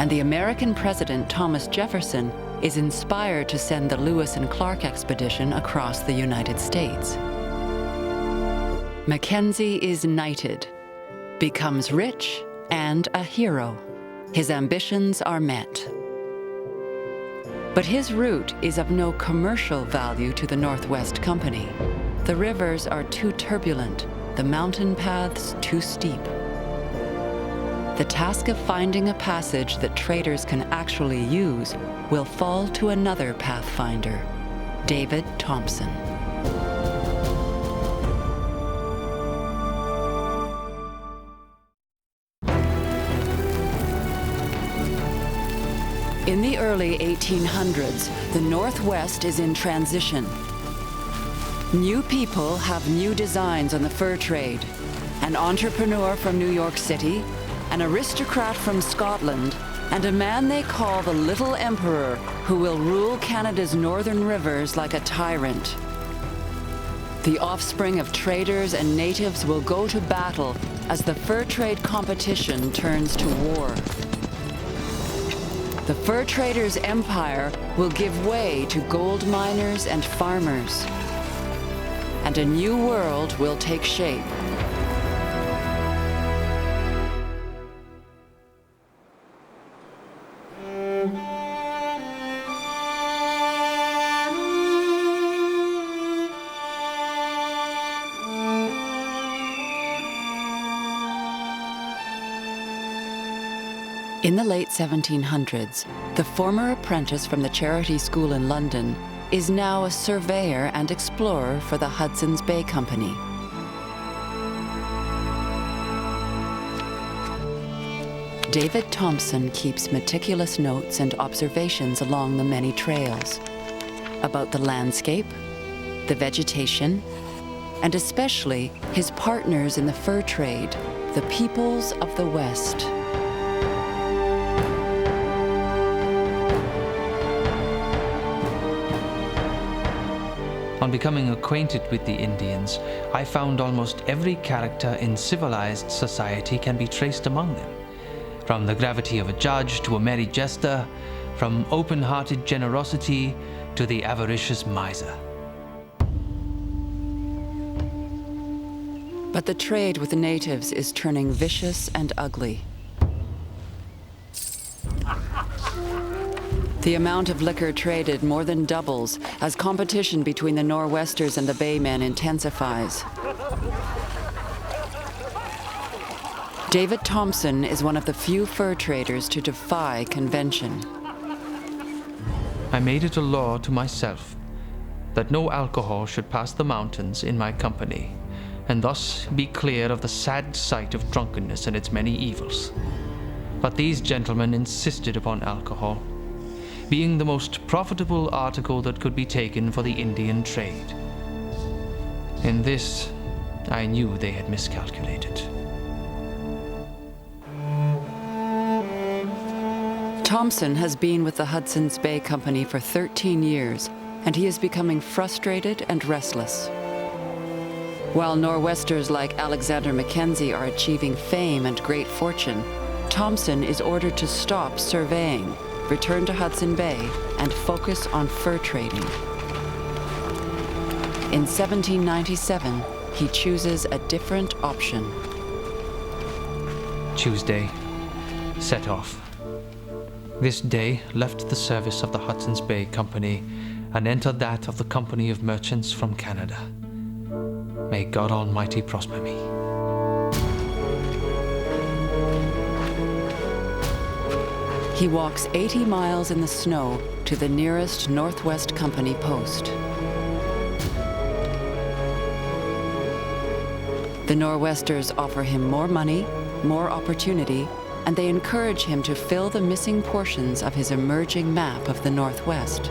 and the American president Thomas Jefferson is inspired to send the Lewis and Clark expedition across the United States. Mackenzie is knighted, becomes rich, and a hero. His ambitions are met. But his route is of no commercial value to the Northwest Company. The rivers are too turbulent, the mountain paths too steep. The task of finding a passage that traders can actually use will fall to another Pathfinder, David Thompson. In the early 1800s, the Northwest is in transition. New people have new designs on the fur trade. An entrepreneur from New York City, an aristocrat from Scotland, and a man they call the Little Emperor, who will rule Canada's northern rivers like a tyrant. The offspring of traders and natives will go to battle as the fur trade competition turns to war. The fur traders' empire will give way to gold miners and farmers, and a new world will take shape. In the late 1700s, the former apprentice from the charity school in London is now a surveyor and explorer for the Hudson's Bay Company. David Thompson keeps meticulous notes and observations along the many trails about the landscape, the vegetation, and especially his partners in the fur trade, the peoples of the West. On becoming acquainted with the Indians, I found almost every character in civilized society can be traced among them. From the gravity of a judge to a merry jester, from open-hearted generosity to the avaricious miser. But the trade with the natives is turning vicious and ugly. The amount of liquor traded more than doubles as competition between the Nor'westers and the Baymen intensifies. David Thompson is one of the few fur traders to defy convention. I made it a law to myself that no alcohol should pass the mountains in my company, and thus be clear of the sad sight of drunkenness and its many evils. But these gentlemen insisted upon alcohol, being the most profitable article that could be taken for the Indian trade. In this, I knew they had miscalculated. Thompson has been with the Hudson's Bay Company for 13 years, and he is becoming frustrated and restless. While Nor'westers like Alexander Mackenzie are achieving fame and great fortune, Thompson is ordered to stop surveying, return to Hudson Bay, and focus on fur trading. In 1797, he chooses a different option. Tuesday, set off. This day left the service of the Hudson's Bay Company and entered that of the Company of Merchants from Canada. May God Almighty prosper me. He walks 80 miles in the snow to the nearest Northwest Company post. The Nor'westers offer him more money, more opportunity, and they encourage him to fill the missing portions of his emerging map of the Northwest.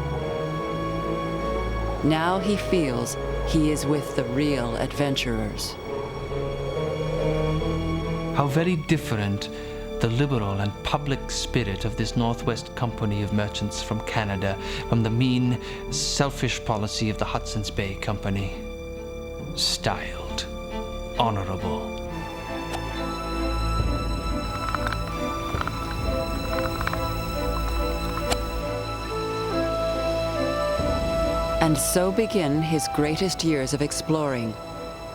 Now he feels he is with the real adventurers. How very different the liberal and public spirit of this Northwest Company of Merchants from Canada from the mean, selfish policy of the Hudson's Bay Company. Styled, honorable. And so begin his greatest years of exploring.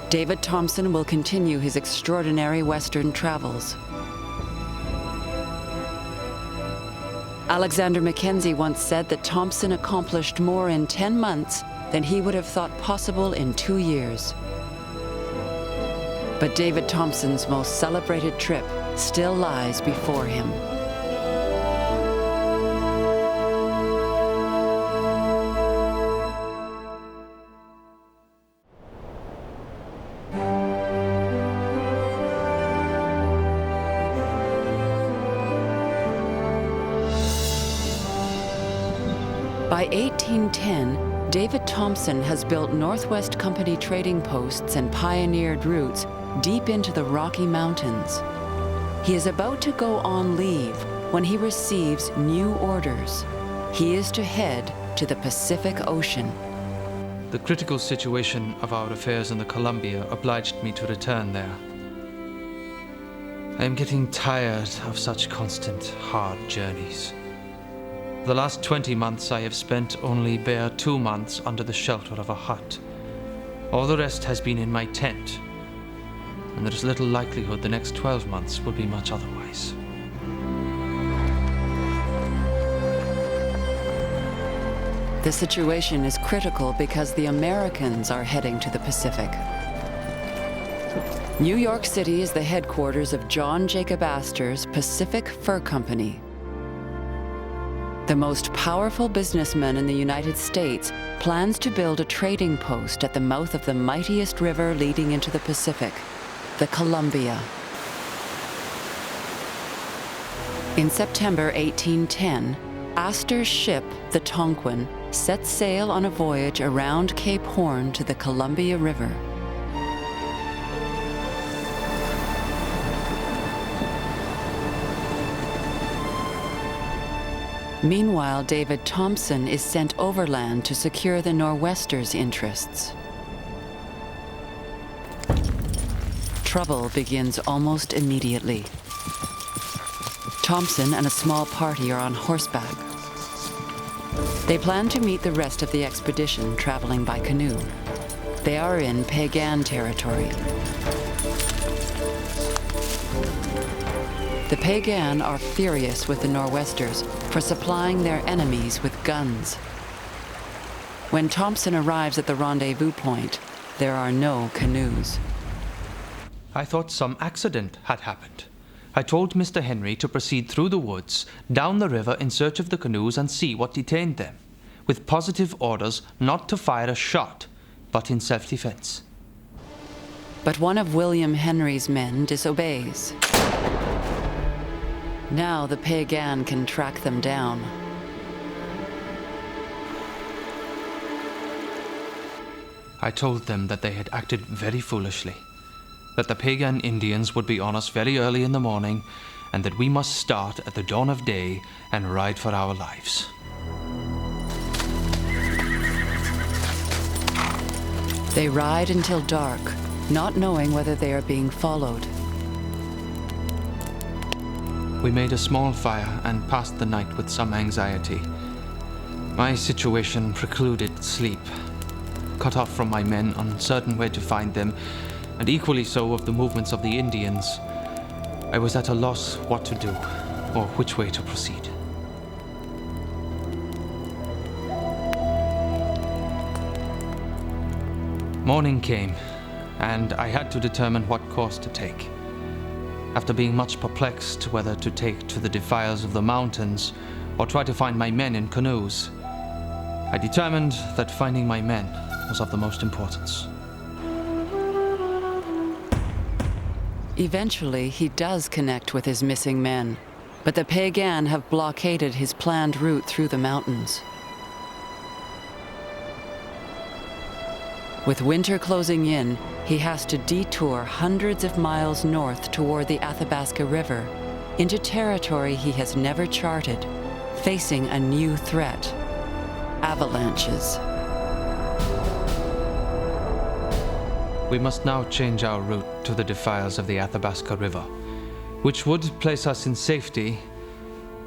David Thompson will continue his extraordinary Western travels. Alexander Mackenzie once said that Thompson accomplished more in 10 months than he would have thought possible in 2 years. But David Thompson's most celebrated trip still lies before him. By 1810, David Thompson has built Northwest Company trading posts and pioneered routes deep into the Rocky Mountains. He is about to go on leave when he receives new orders. He is to head to the Pacific Ocean. The critical situation of our affairs in the Columbia obliged me to return there. I am getting tired of such constant, hard journeys. The last 20 months I have spent only bare 2 months under the shelter of a hut. All the rest has been in my tent, and there is little likelihood the next 12 months will be much otherwise. The situation is critical because the Americans are heading to the Pacific. New York City is the headquarters of John Jacob Astor's Pacific Fur Company. The most powerful businessman in the United States plans to build a trading post at the mouth of the mightiest river leading into the Pacific, the Columbia. In September 1810, Astor's ship, the Tonquin, set sail on a voyage around Cape Horn to the Columbia River. Meanwhile, David Thompson is sent overland to secure the Nor'westers' interests. Trouble begins almost immediately. Thompson and a small party are on horseback. They plan to meet the rest of the expedition traveling by canoe. They are in Piegan territory. The Piegan are furious with the Nor'westers for supplying their enemies with guns. When Thompson arrives at the rendezvous point, there are no canoes. I thought some accident had happened. I told Mr. Henry to proceed through the woods, down the river in search of the canoes and see what detained them, with positive orders not to fire a shot, but in self-defense. But one of William Henry's men disobeys. Now the Piegan can track them down. I told them that they had acted very foolishly, that the Piegan Indians would be on us very early in the morning, and that we must start at the dawn of day and ride for our lives. They ride until dark, not knowing whether they are being followed. We made a small fire and passed the night with some anxiety. My situation precluded sleep. Cut off from my men, uncertain where to find them, and equally so of the movements of the Indians, I was at a loss what to do, or which way to proceed. Morning came, and I had to determine what course to take. After being much perplexed whether to take to the defiles of the mountains or try to find my men in canoes, I determined that finding my men was of the most importance. Eventually, he does connect with his missing men, but the Piegan have blockaded his planned route through the mountains. With winter closing in, he has to detour hundreds of miles north toward the Athabasca River, into territory he has never charted, facing a new threat: avalanches. We must now change our route to the defiles of the Athabasca River, which would place us in safety,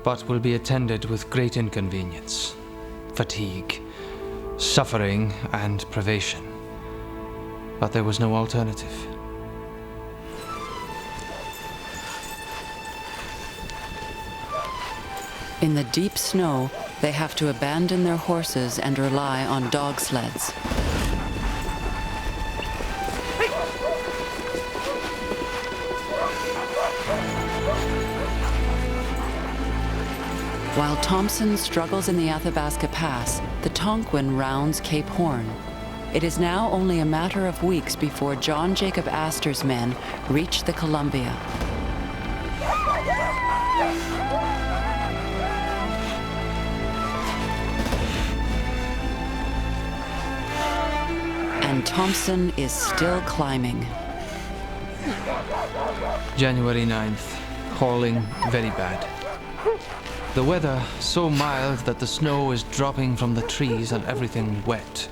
but will be attended with great inconvenience, fatigue, suffering, and privation. But there was no alternative. In the deep snow, they have to abandon their horses and rely on dog sleds. While Thompson struggles in the Athabasca Pass, the Tonquin rounds Cape Horn. It is now only a matter of weeks before John Jacob Astor's men reach the Columbia. And Thompson is still climbing. January 9th, hauling very bad. The weather so mild that the snow is dropping from the trees and everything wet.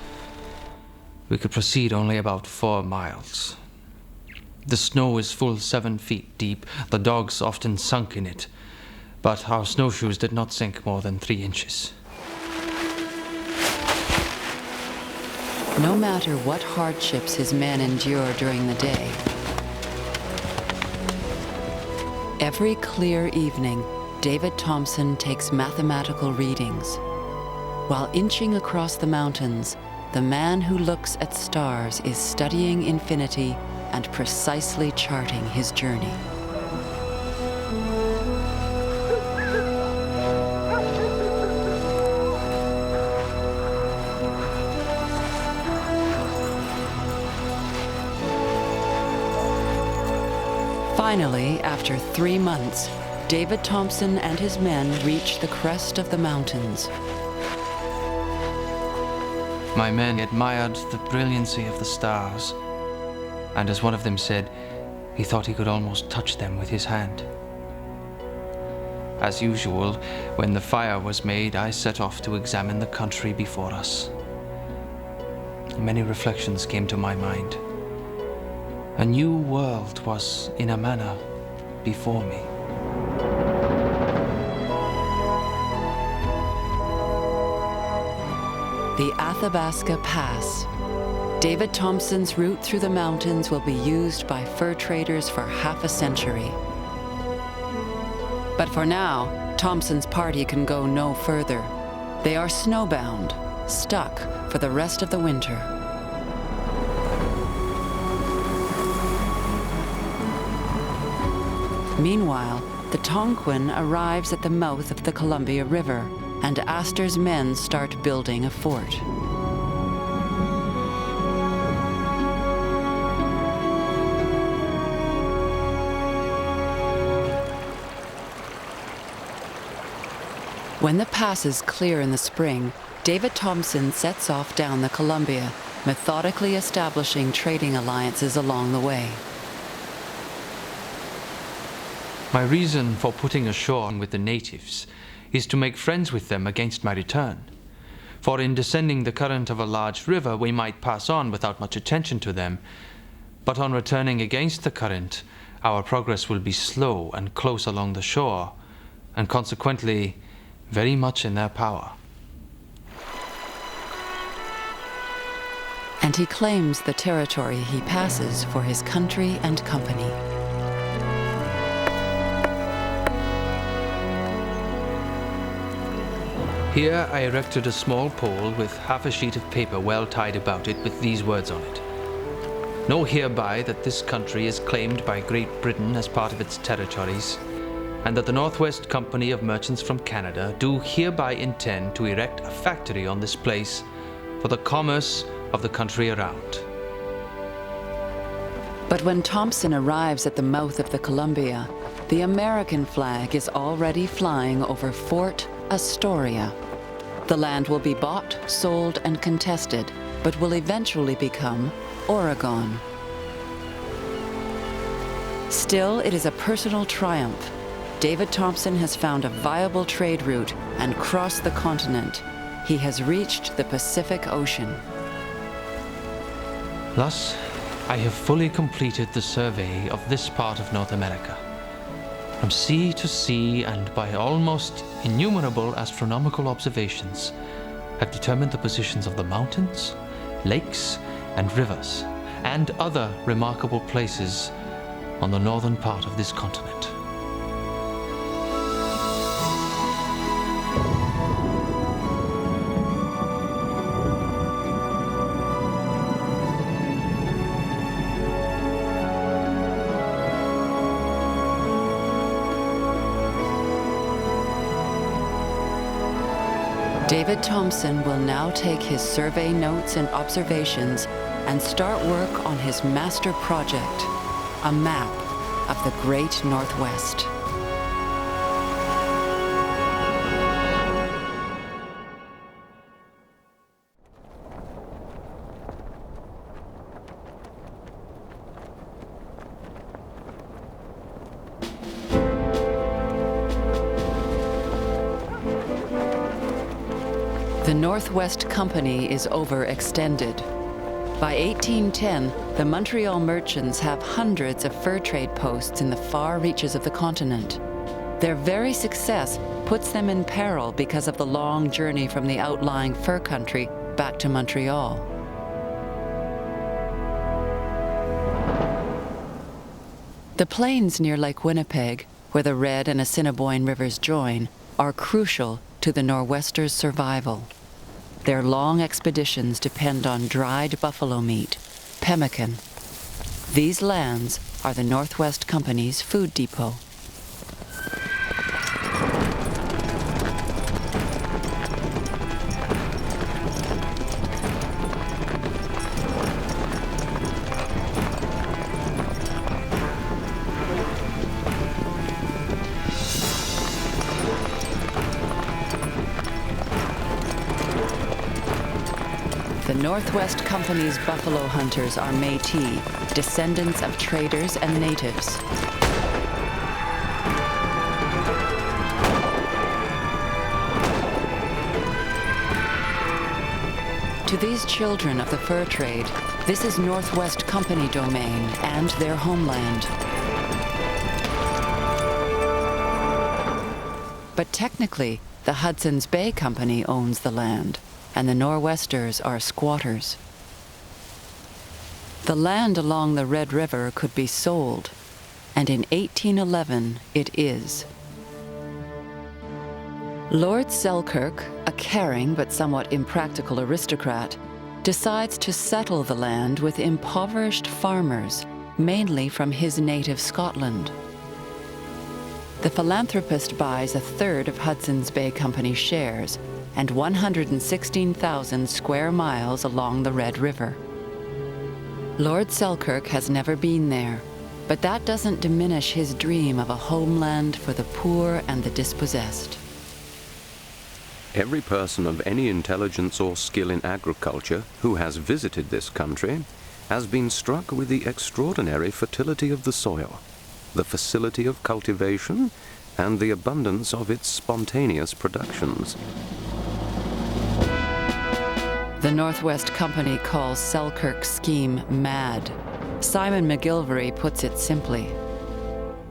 We could proceed only about 4 miles. The snow is full 7 feet deep, the dogs often sunk in it, but our snowshoes did not sink more than 3 inches. No matter what hardships his men endure during the day, every clear evening, David Thompson takes mathematical readings. While inching across the mountains, the man who looks at stars is studying infinity and precisely charting his journey. Finally, after 3 months, David Thompson and his men reach the crest of the mountains. My men admired the brilliancy of the stars, and as one of them said, he thought he could almost touch them with his hand. As usual, when the fire was made, I set off to examine the country before us. Many reflections came to my mind. A new world was, in a manner, before me. The Athabasca Pass. David Thompson's route through the mountains will be used by fur traders for half a century. But for now, Thompson's party can go no further. They are snowbound, stuck for the rest of the winter. Meanwhile, the Tonquin arrives at the mouth of the Columbia River, and Astor's men start building a fort. When the pass is clear in the spring, David Thompson sets off down the Columbia, methodically establishing trading alliances along the way. My reason for putting ashore with the natives is to make friends with them against my return. For in descending the current of a large river, we might pass on without much attention to them, but on returning against the current, our progress will be slow and close along the shore, and consequently very much in their power. And he claims the territory he passes for his country and company. Here I erected a small pole with half a sheet of paper well tied about it with these words on it. Know hereby that this country is claimed by Great Britain as part of its territories, and that the Northwest Company of Merchants from Canada do hereby intend to erect a factory on this place for the commerce of the country around. But when Thompson arrives at the mouth of the Columbia, the American flag is already flying over Fort Astoria. The land will be bought, sold, and contested, but will eventually become Oregon. Still, it is a personal triumph. David Thompson has found a viable trade route and crossed the continent. He has reached the Pacific Ocean. Thus, I have fully completed the survey of this part of North America. From sea to sea, and by almost innumerable astronomical observations, have determined the positions of the mountains, lakes, and rivers, and other remarkable places on the northern part of this continent. David Thompson will now take his survey notes and observations and start work on his master project, a map of the Great Northwest. The Northwest Company is overextended. By 1810, the Montreal merchants have hundreds of fur trade posts in the far reaches of the continent. Their very success puts them in peril because of the long journey from the outlying fur country back to Montreal. The plains near Lake Winnipeg, where the Red and Assiniboine rivers join, are crucial to the Nor'westers' survival. Their long expeditions depend on dried buffalo meat, pemmican, These lands are the Northwest Company's food depot. The Northwest Company's buffalo hunters are Métis, descendants of traders and natives. To these children of the fur trade, this is Northwest Company domain and their homeland. But technically, the Hudson's Bay Company owns the land, and the Nor'westers are squatters. The land along the Red River could be sold, and in 1811 it is. Lord Selkirk, a caring but somewhat impractical aristocrat, decides to settle the land with impoverished farmers, mainly from his native Scotland. The philanthropist buys 1/3 of Hudson's Bay Company shares and 116,000 square miles along the Red River. Lord Selkirk has never been there, but that doesn't diminish his dream of a homeland for the poor and the dispossessed. Every person of any intelligence or skill in agriculture who has visited this country has been struck with the extraordinary fertility of the soil, the facility of cultivation, and the abundance of its spontaneous productions. The Northwest Company calls Selkirk's scheme mad. Simon McGilvery puts it simply.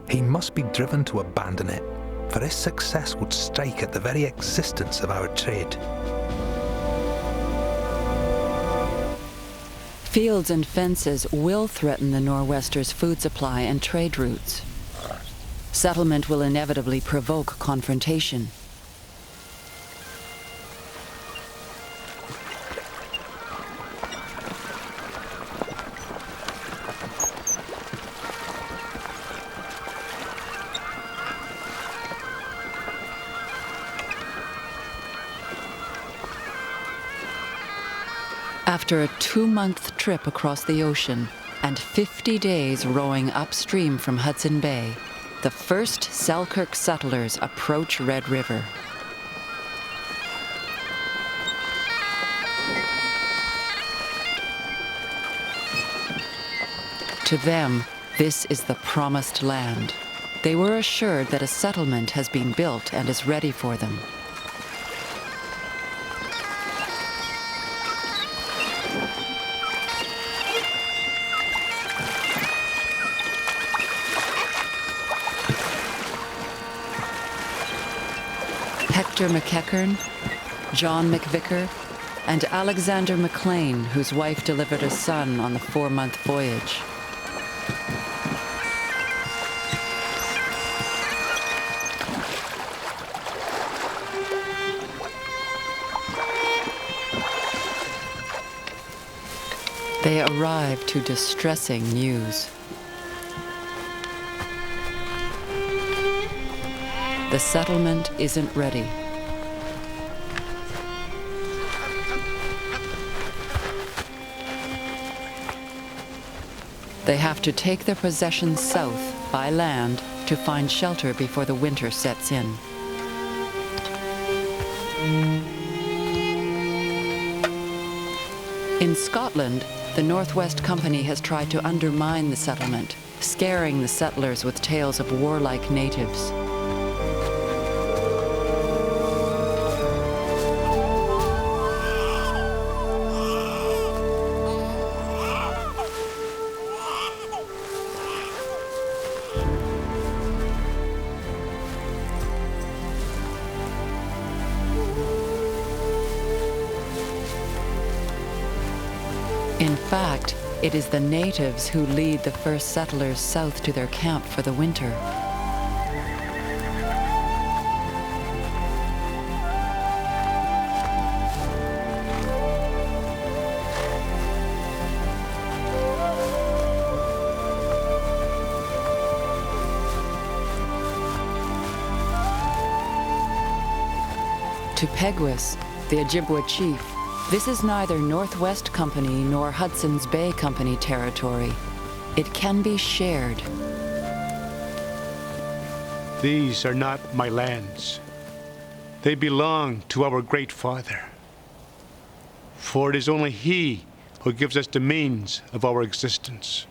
He must be driven to abandon it, for his success would strike at the very existence of our trade. Fields and fences will threaten the Nor'westers' food supply and trade routes. Settlement will inevitably provoke confrontation. After a 2-month trip across the ocean and 50 days rowing upstream from Hudson Bay, the first Selkirk settlers approach Red River. To them, this is the promised land. They were assured that a settlement has been built and is ready for them. Hector McEachern, John McVicker, and Alexander McLean, whose wife delivered a son on the 4-month voyage. They arrive to distressing news. The settlement isn't ready. They have to take their possessions south by land to find shelter before the winter sets in. In Scotland, the Northwest Company has tried to undermine the settlement, scaring the settlers with tales of warlike natives. In fact, it is the natives who lead the first settlers south to their camp for the winter. To Peguis, the Ojibwa chief, this is neither Northwest Company nor Hudson's Bay Company territory. It can be shared. These are not my lands. They belong to our great father. For it is only he who gives us the means of our existence.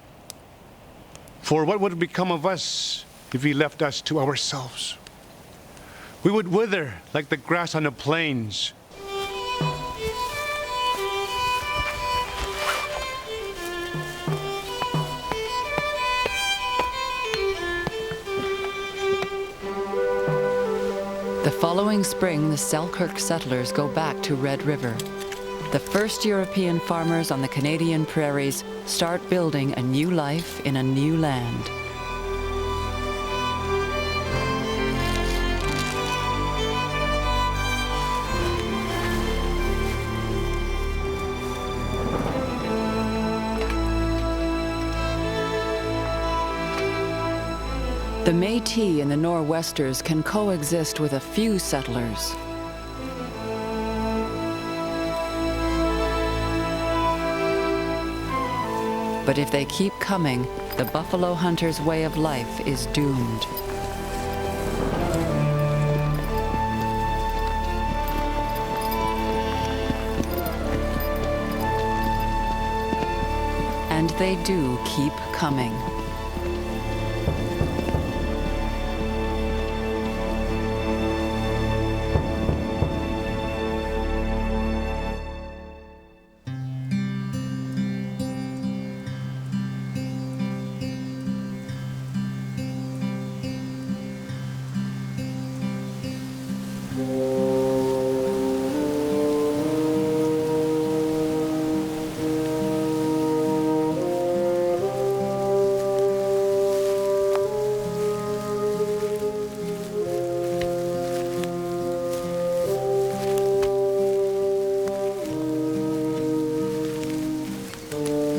For what would become of us if he left us to ourselves? We would wither like the grass on the plains. The following spring, the Selkirk settlers go back to Red River. The first European farmers on the Canadian prairies start building a new life in a new land. The Métis and the Nor'westers can coexist with a few settlers. But if they keep coming, the buffalo hunter's way of life is doomed. And they do keep coming.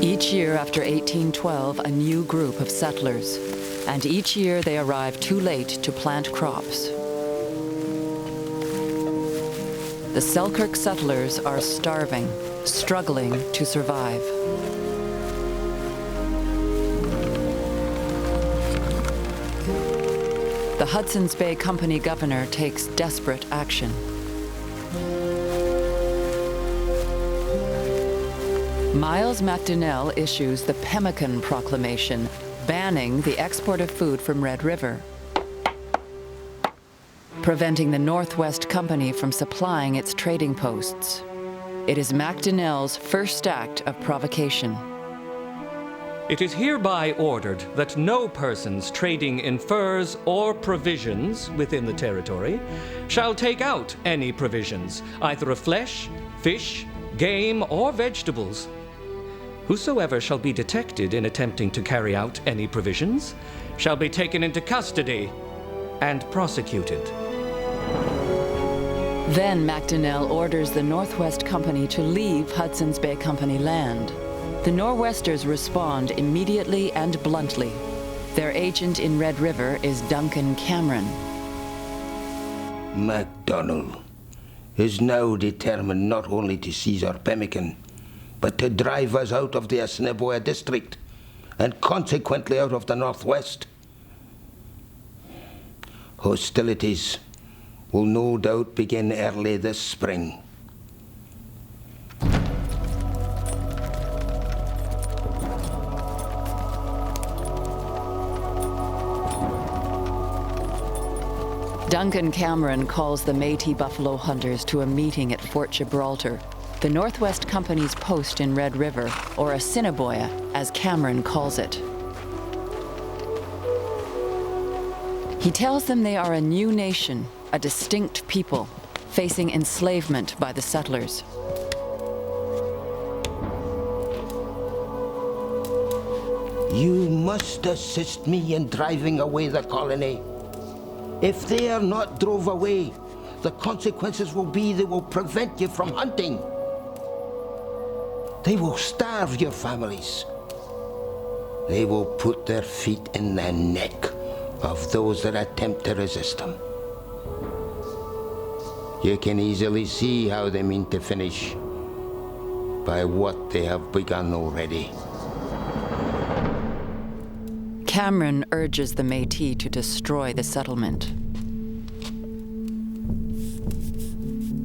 Each year after 1812, a new group of settlers, and each year they arrive too late to plant crops. The Selkirk settlers are starving, struggling to survive. The Hudson's Bay Company governor takes desperate action. Miles MacDonnell issues the Pemmican Proclamation, banning the export of food from Red River, preventing the Northwest Company from supplying its trading posts. It is MacDonnell's first act of provocation. It is hereby ordered that no persons trading in furs or provisions within the territory shall take out any provisions, either of flesh, fish, game, or vegetables. Whosoever shall be detected in attempting to carry out any provisions shall be taken into custody and prosecuted. Then MacDonnell orders the Northwest Company to leave Hudson's Bay Company land. The Nor'westers respond immediately and bluntly. Their agent in Red River is Duncan Cameron. MacDonnell is now determined not only to seize our pemmican, but to drive us out of the Assiniboia district, and consequently out of the Northwest. Hostilities will no doubt begin early this spring. Duncan Cameron calls the Métis buffalo hunters to a meeting at Fort Gibraltar, the Northwest Company's post in Red River, or Assiniboia, as Cameron calls it. He tells them they are a new nation, a distinct people, facing enslavement by the settlers. You must assist me in driving away the colony. If they are not drove away, the consequences will be they will prevent you from hunting. They will starve your families. They will put their feet in the neck of those that attempt to resist them. You can easily see how they mean to finish, by what they have begun already. Cameron urges the Métis to destroy the settlement.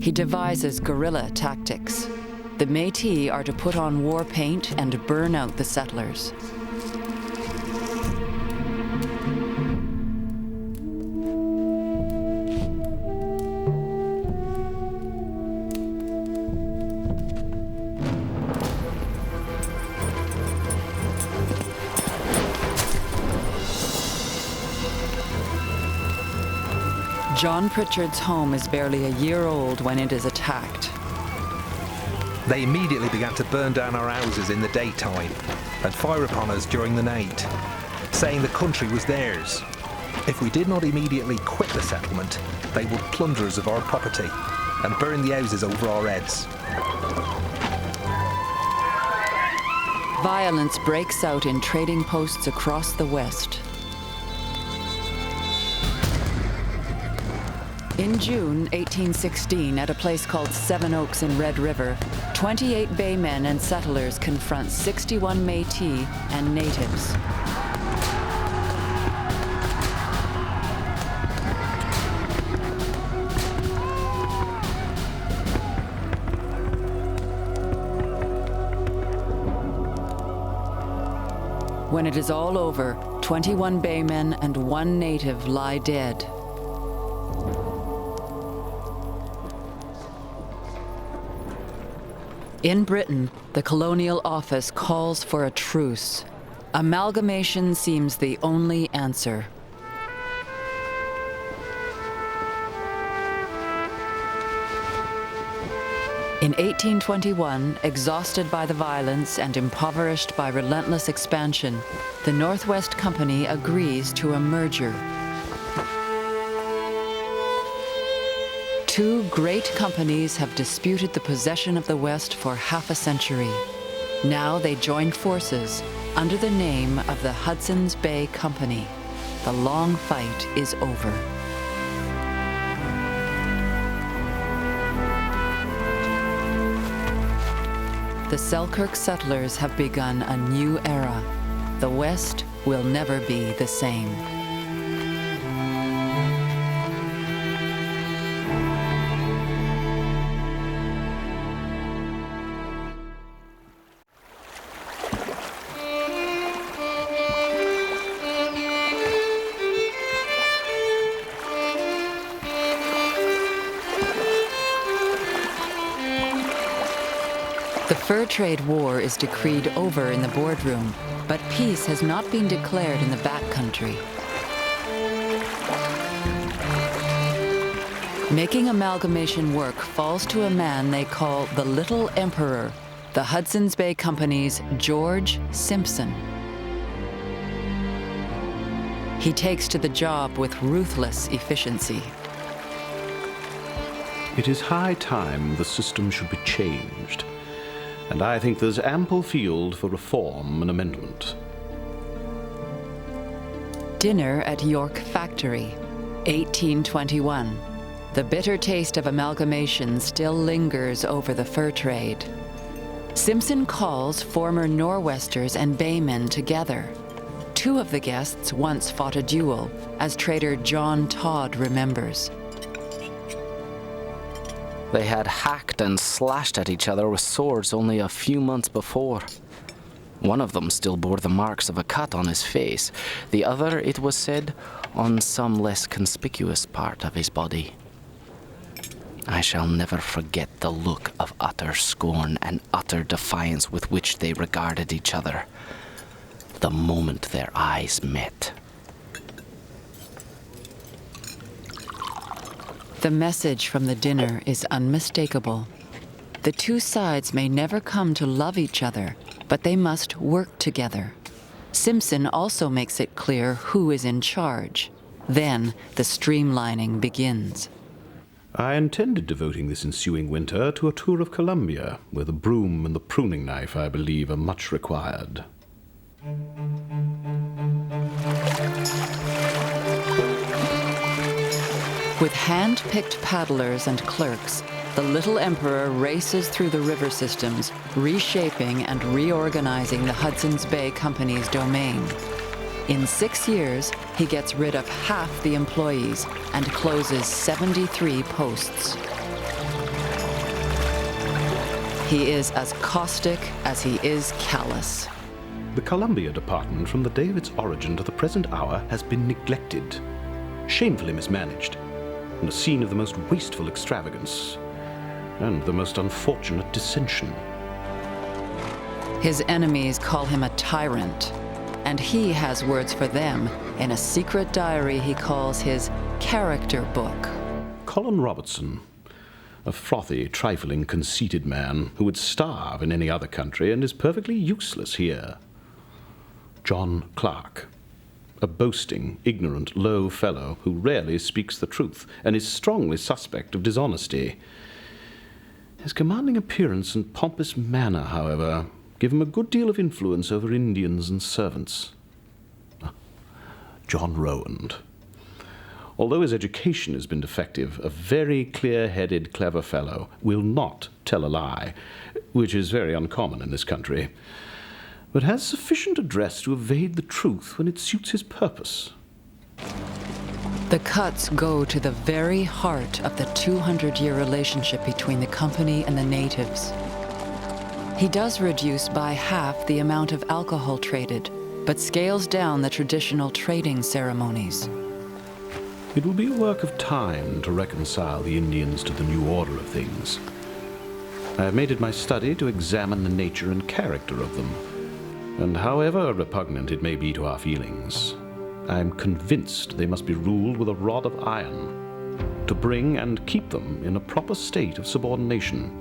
He devises guerrilla tactics. The Métis are to put on war paint and burn out the settlers. John Pritchard's home is barely a year old when it is attacked. They immediately began to burn down our houses in the daytime and fire upon us during the night, saying the country was theirs. If we did not immediately quit the settlement, they would plunder us of our property and burn the houses over our heads. Violence breaks out in trading posts across the West. In June 1816, at a place called Seven Oaks in Red River, 28 baymen and settlers confront 61 Métis and natives. When it is all over, 21 baymen and 1 native lie dead. In Britain, the Colonial Office calls for a truce. Amalgamation seems the only answer. In 1821, exhausted by the violence and impoverished by relentless expansion, the Northwest Company agrees to a merger. Two great companies have disputed the possession of the West for half a century. Now they join forces under the name of the Hudson's Bay Company. The long fight is over. The Selkirk settlers have begun a new era. The West will never be the same. The fur trade war is decreed over in the boardroom, but peace has not been declared in the backcountry. Making amalgamation work falls to a man they call the Little Emperor, the Hudson's Bay Company's George Simpson. He takes to the job with ruthless efficiency. It is high time the system should be changed, and I think there's ample field for reform and amendment. Dinner at York Factory, 1821. The bitter taste of amalgamation still lingers over the fur trade. Simpson calls former Nor'westers and baymen together. Two of the guests once fought a duel, as trader John Todd remembers. They had hacked and slashed at each other with swords only a few months before. One of them still bore the marks of a cut on his face, the other, it was said, on some less conspicuous part of his body. I shall never forget the look of utter scorn and utter defiance with which they regarded each other, the moment their eyes met. The message from the dinner is unmistakable. The two sides may never come to love each other, but they must work together. Simpson also makes it clear who is in charge. Then the streamlining begins. I intended devoting this ensuing winter to a tour of Colombia, where the broom and the pruning knife, I believe, are much required. With hand-picked paddlers and clerks, the little emperor races through the river systems, reshaping and reorganizing the Hudson's Bay Company's domain. In 6 years, he gets rid of half the employees and closes 73 posts. He is as caustic as he is callous. The Columbia Department from the day of its origin to the present hour has been neglected, shamefully mismanaged, and a scene of the most wasteful extravagance and the most unfortunate dissension. His enemies call him a tyrant, and he has words for them in a secret diary he calls his character book. Colin Robertson, a frothy, trifling, conceited man who would starve in any other country and is perfectly useless here. John Clark, a boasting, ignorant, low fellow who rarely speaks the truth and is strongly suspect of dishonesty. His commanding appearance and pompous manner, however, give him a good deal of influence over Indians and servants. John Rowand. Although his education has been defective, a very clear-headed, clever fellow, will not tell a lie, which is very uncommon in this country, but has sufficient address to evade the truth when it suits his purpose. The cuts go to the very heart of the 200-year relationship between the company and the natives. He does reduce by half the amount of alcohol traded, but scales down the traditional trading ceremonies. It will be a work of time to reconcile the Indians to the new order of things. I have made it my study to examine the nature and character of them, and however repugnant it may be to our feelings, I am convinced they must be ruled with a rod of iron to bring and keep them in a proper state of subordination.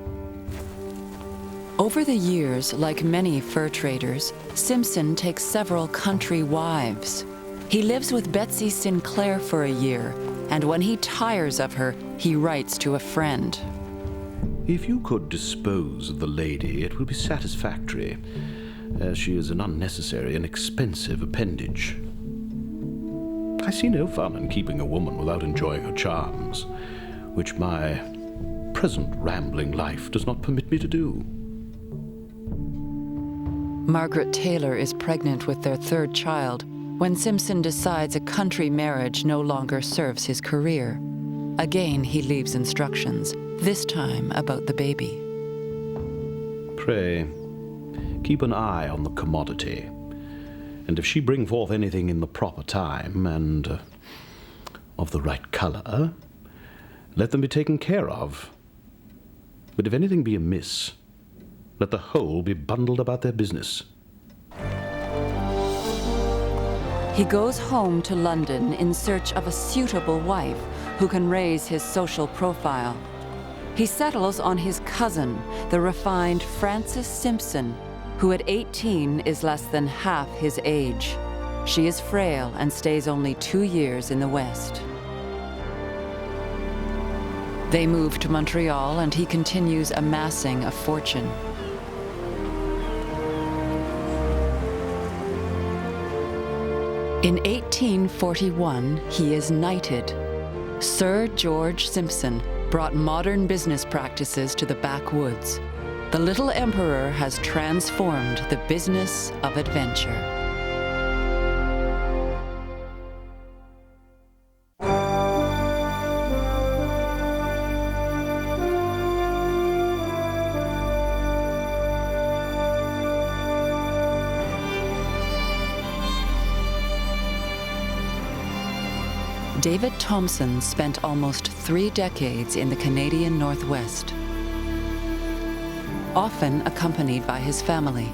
Over the years, like many fur traders, Simpson takes several country wives. He lives with Betsy Sinclair for a year, and when he tires of her, he writes to a friend. If you could dispose of the lady, it will be satisfactory, as she is an unnecessary and expensive appendage. I see no fun in keeping a woman without enjoying her charms, which my present rambling life does not permit me to do. Margaret Taylor is pregnant with their third child when Simpson decides a country marriage no longer serves his career. Again, he leaves instructions, this time about the baby. Pray, keep an eye on the commodity, and if she bring forth anything in the proper time and of the right color, let them be taken care of. But if anything be amiss, let the whole be bundled about their business. He goes home to London in search of a suitable wife who can raise his social profile. He settles on his cousin, the refined Frances Simpson, who at 18 is less than half his age. She is frail and stays only 2 years in the West. They move to Montreal and he continues amassing a fortune. In 1841, he is knighted. Sir George Simpson brought modern business practices to the backwoods. The little emperor has transformed the business of adventure. David Thompson spent almost 3 decades in the Canadian Northwest, often accompanied by his family.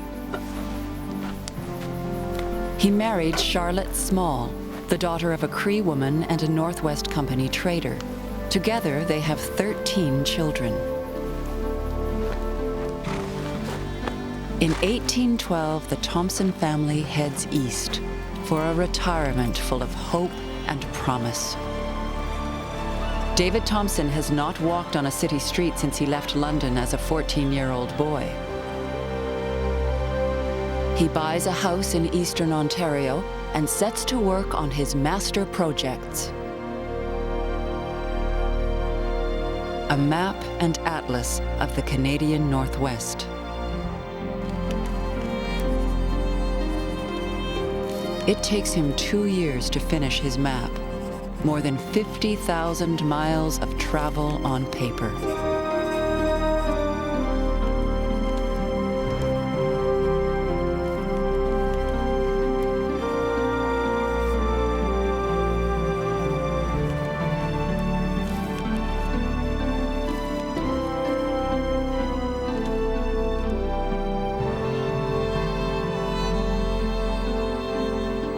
He married Charlotte Small, the daughter of a Cree woman and a Northwest Company trader. Together, they have 13 children. In 1812, the Thompson family heads east for a retirement full of hope and promise. David Thompson has not walked on a city street since he left London as a 14-year-old boy. He buys a house in eastern Ontario and sets to work on his master projects. a map and atlas of the Canadian Northwest. It takes him 2 years to finish his map, more than 50,000 miles of travel on paper.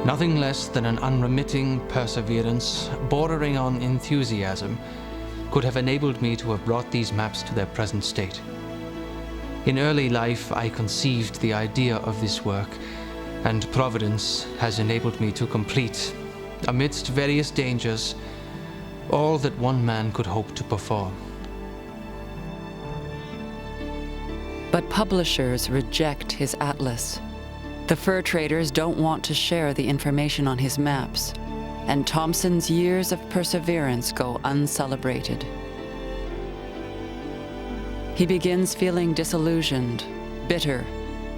Nothing less than an unremitting perseverance, bordering on enthusiasm, could have enabled me to have brought these maps to their present state. In early life, I conceived the idea of this work, and Providence has enabled me to complete, amidst various dangers, all that one man could hope to perform. But publishers reject his atlas. The fur traders don't want to share the information on his maps, and Thompson's years of perseverance go uncelebrated. He begins feeling disillusioned, bitter,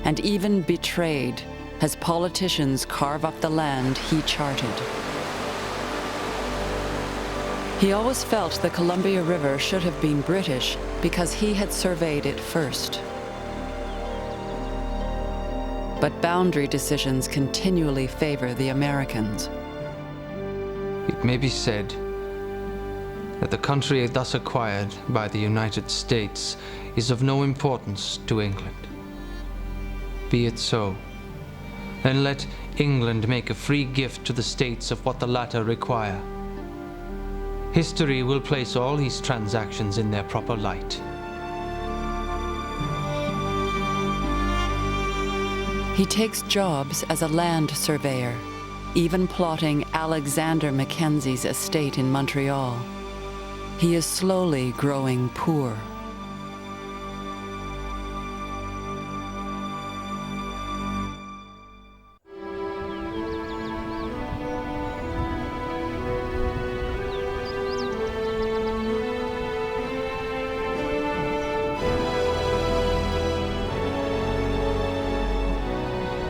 and even betrayed as politicians carve up the land he charted. He always felt the Columbia River should have been British because he had surveyed it first. But boundary decisions continually favor the Americans. It may be said that the country thus acquired by the United States is of no importance to England. Be it so, and let England make a free gift to the states of what the latter require. History will place all these transactions in their proper light. He takes jobs as a land surveyor, even plotting Alexander Mackenzie's estate in Montreal. He is slowly growing poor.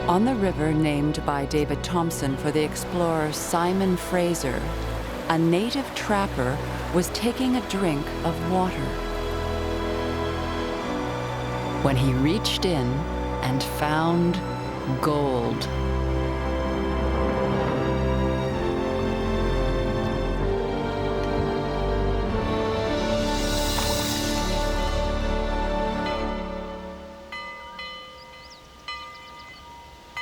On the river named by David Thompson for the explorer Simon Fraser, a native trapper was taking a drink of water when he reached in and found gold.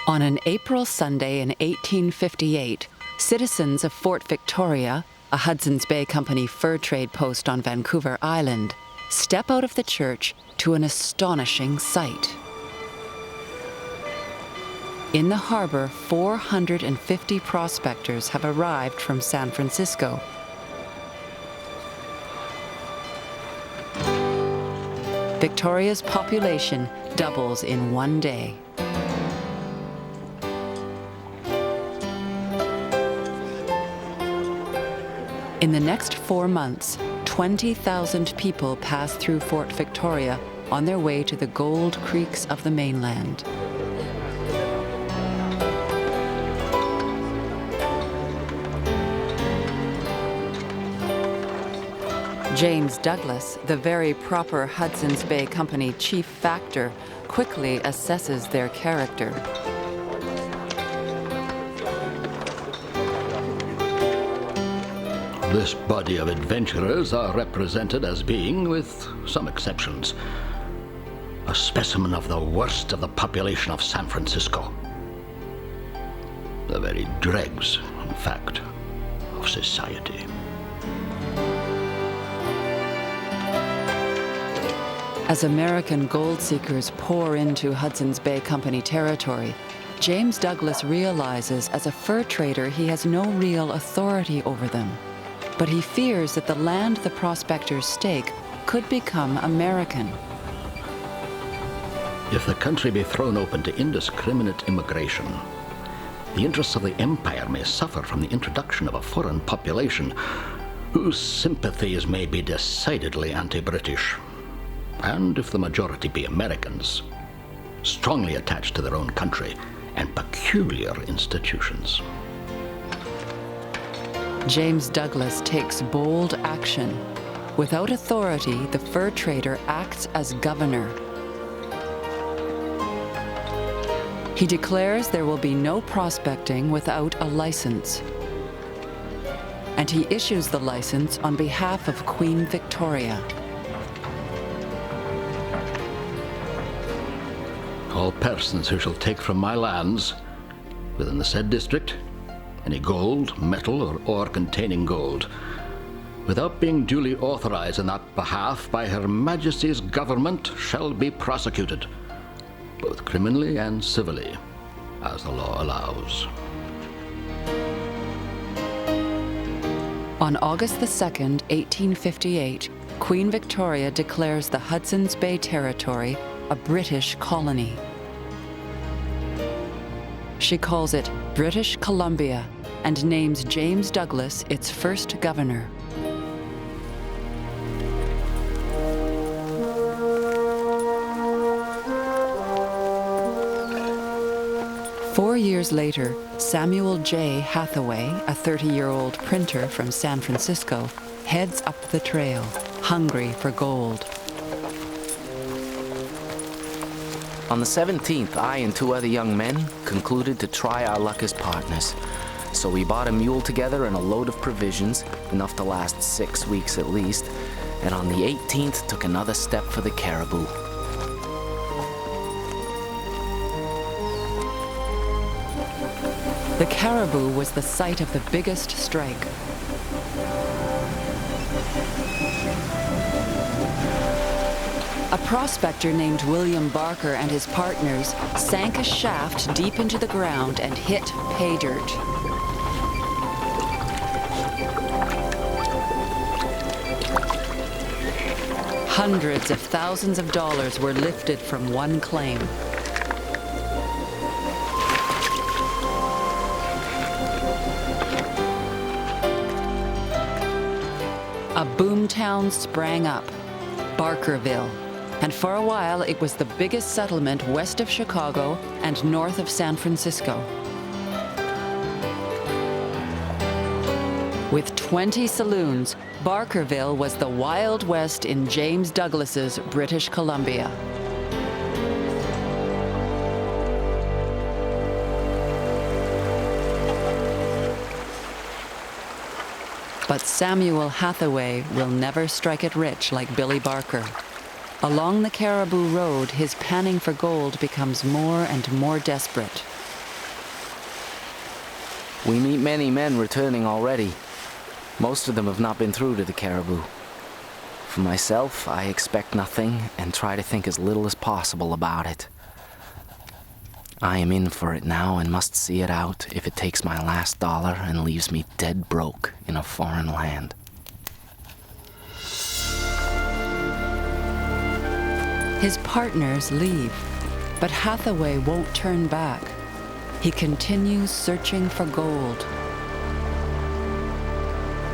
On an April Sunday in 1858, citizens of Fort Victoria, a Hudson's Bay Company fur trade post on Vancouver Island, step out of the church to an astonishing sight. In the harbor, 450 prospectors have arrived from San Francisco. Victoria's population doubles in one day. In the next 4 months, 20,000 people pass through Fort Victoria on their way to the gold creeks of the mainland. James Douglas, the very proper Hudson's Bay Company chief factor, quickly assesses their character. This body of adventurers are represented as being, with some exceptions, a specimen of the worst of the population of San Francisco. The very dregs, in fact, of society. As American gold seekers pour into Hudson's Bay Company territory, James Douglas realizes as a fur trader he has no real authority over them. But he fears that the land the prospectors stake could become American. If the country be thrown open to indiscriminate immigration, the interests of the empire may suffer from the introduction of a foreign population whose sympathies may be decidedly anti-British, and if the majority be Americans, strongly attached to their own country and peculiar institutions. James Douglas takes bold action. Without authority, the fur trader acts as governor. He declares there will be no prospecting without a license. And he issues the license on behalf of Queen Victoria. All persons who shall take from my lands within the said district any gold, metal, or ore containing gold, without being duly authorized in that behalf by Her Majesty's government, shall be prosecuted, both criminally and civilly, as the law allows. On August the 2nd, 1858, Queen Victoria declares the Hudson's Bay Territory a British colony. She calls it British Columbia and names James Douglas its first governor. Four years later, Samuel J. Hathaway, a 30-year-old printer from San Francisco, heads up the trail, hungry for gold. On the 17th, I and two other young men concluded to try our luck as partners. So we bought a mule together and a load of provisions, enough to last 6 weeks at least, and on the 18th took another step for the caribou. The caribou was the site of the biggest strike. A prospector named William Barker and his partners sank a shaft deep into the ground and hit pay dirt. Hundreds of thousands of dollars were lifted from one claim. A boomtown sprang up, Barkerville, and for a while it was the biggest settlement west of Chicago and north of San Francisco. With 20 saloons, Barkerville was the Wild West in James Douglas's British Columbia. But Samuel Hathaway will never strike it rich like Billy Barker. Along the Caribou Road, his panning for gold becomes more and more desperate. We meet many men returning already. Most of them have not been through to the Caribou. For myself, I expect nothing and try to think as little as possible about it. I am in for it now and must see it out if it takes my last dollar and leaves me dead broke in a foreign land. His partners leave, but Hathaway won't turn back. He continues searching for gold.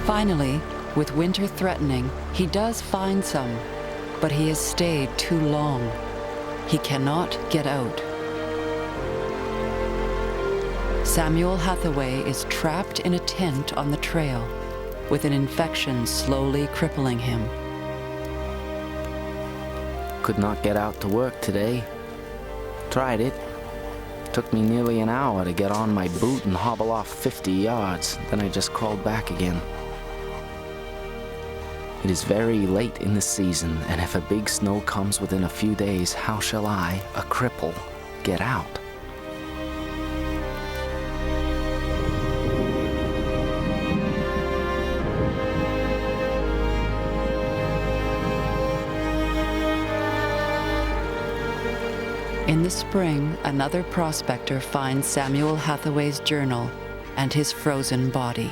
Finally, with winter threatening, he does find some, but he has stayed too long. He cannot get out. Samuel Hathaway is trapped in a tent on the trail, with an infection slowly crippling him. Could not get out to work today. Tried it. Took me nearly an hour to get on my boot and hobble off 50 yards. Then I just crawled back again. It is very late in the season, and if a big snow comes within a few days, how shall I, a cripple, get out? In the spring, another prospector finds Samuel Hathaway's journal and his frozen body.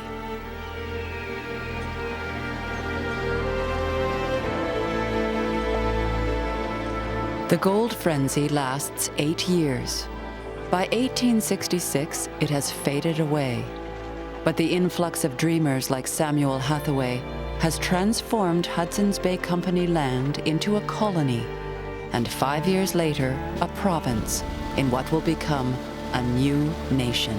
The gold frenzy lasts 8 years. By 1866, it has faded away. But the influx of dreamers like Samuel Hathaway has transformed Hudson's Bay Company land into a colony, and 5 years later, a province in what will become a new nation.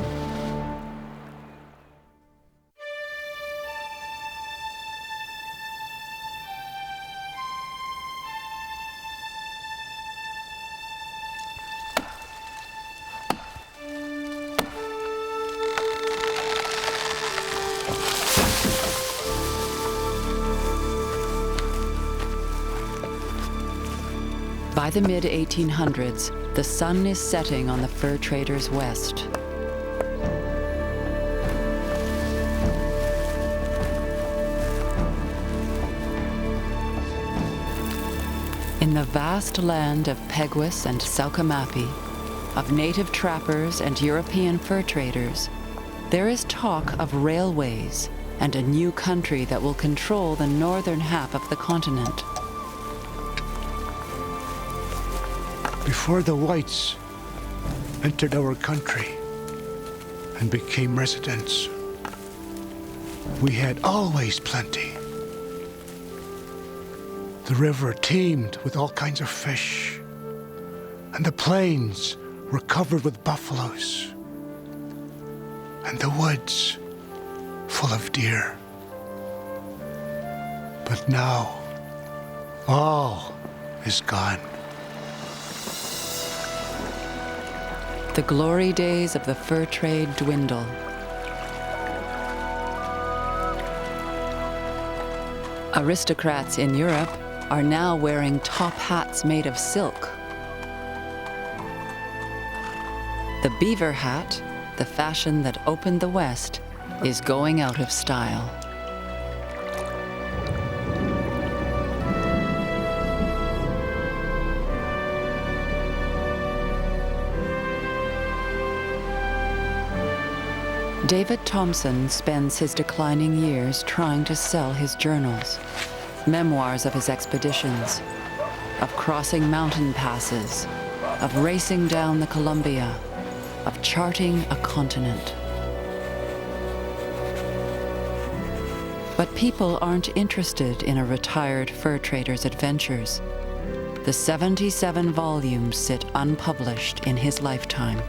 By the mid-1800s, the sun is setting on the fur traders west. In the vast land of Peguis and Saucamapi, of native trappers and European fur traders, there is talk of railways and a new country that will control the northern half of the continent. Before the whites entered our country and became residents, we had always plenty. The river teemed with all kinds of fish, and the plains were covered with buffaloes, and the woods full of deer. But now, all is gone. The glory days of the fur trade dwindle. Aristocrats in Europe are now wearing top hats made of silk. The beaver hat, the fashion that opened the West, is going out of style. David Thompson spends his declining years trying to sell his journals, memoirs of his expeditions, of crossing mountain passes, of racing down the Columbia, of charting a continent. But people aren't interested in a retired fur trader's adventures. The 77 volumes sit unpublished in his lifetime.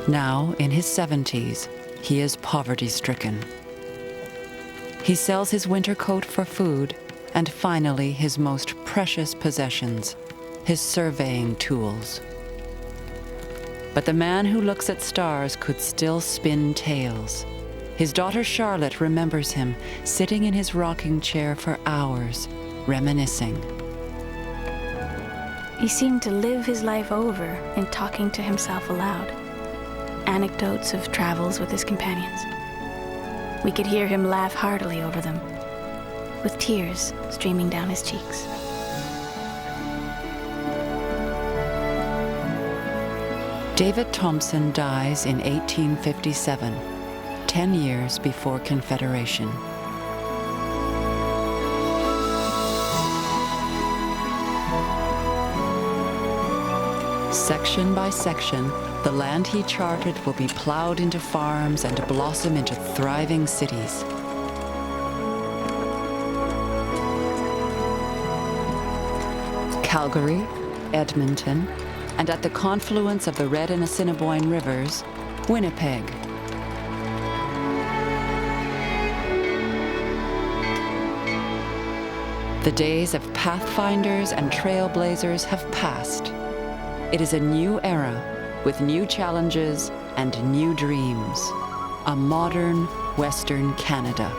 Now, in his 70s, he is poverty-stricken. He sells his winter coat for food, and finally his most precious possessions, his surveying tools. But the man who looks at stars could still spin tales. His daughter Charlotte remembers him sitting in his rocking chair for hours, reminiscing. He seemed to live his life over in talking to himself aloud. Anecdotes of travels with his companions. We could hear him laugh heartily over them, with tears streaming down his cheeks. David Thompson dies in 1857, 10 years before Confederation. Section by section, the land he charted will be plowed into farms and blossom into thriving cities. Calgary, Edmonton, and at the confluence of the Red and Assiniboine rivers, Winnipeg. The days of Pathfinders and trailblazers have passed. It is a new era with new challenges and new dreams. A modern Western Canada.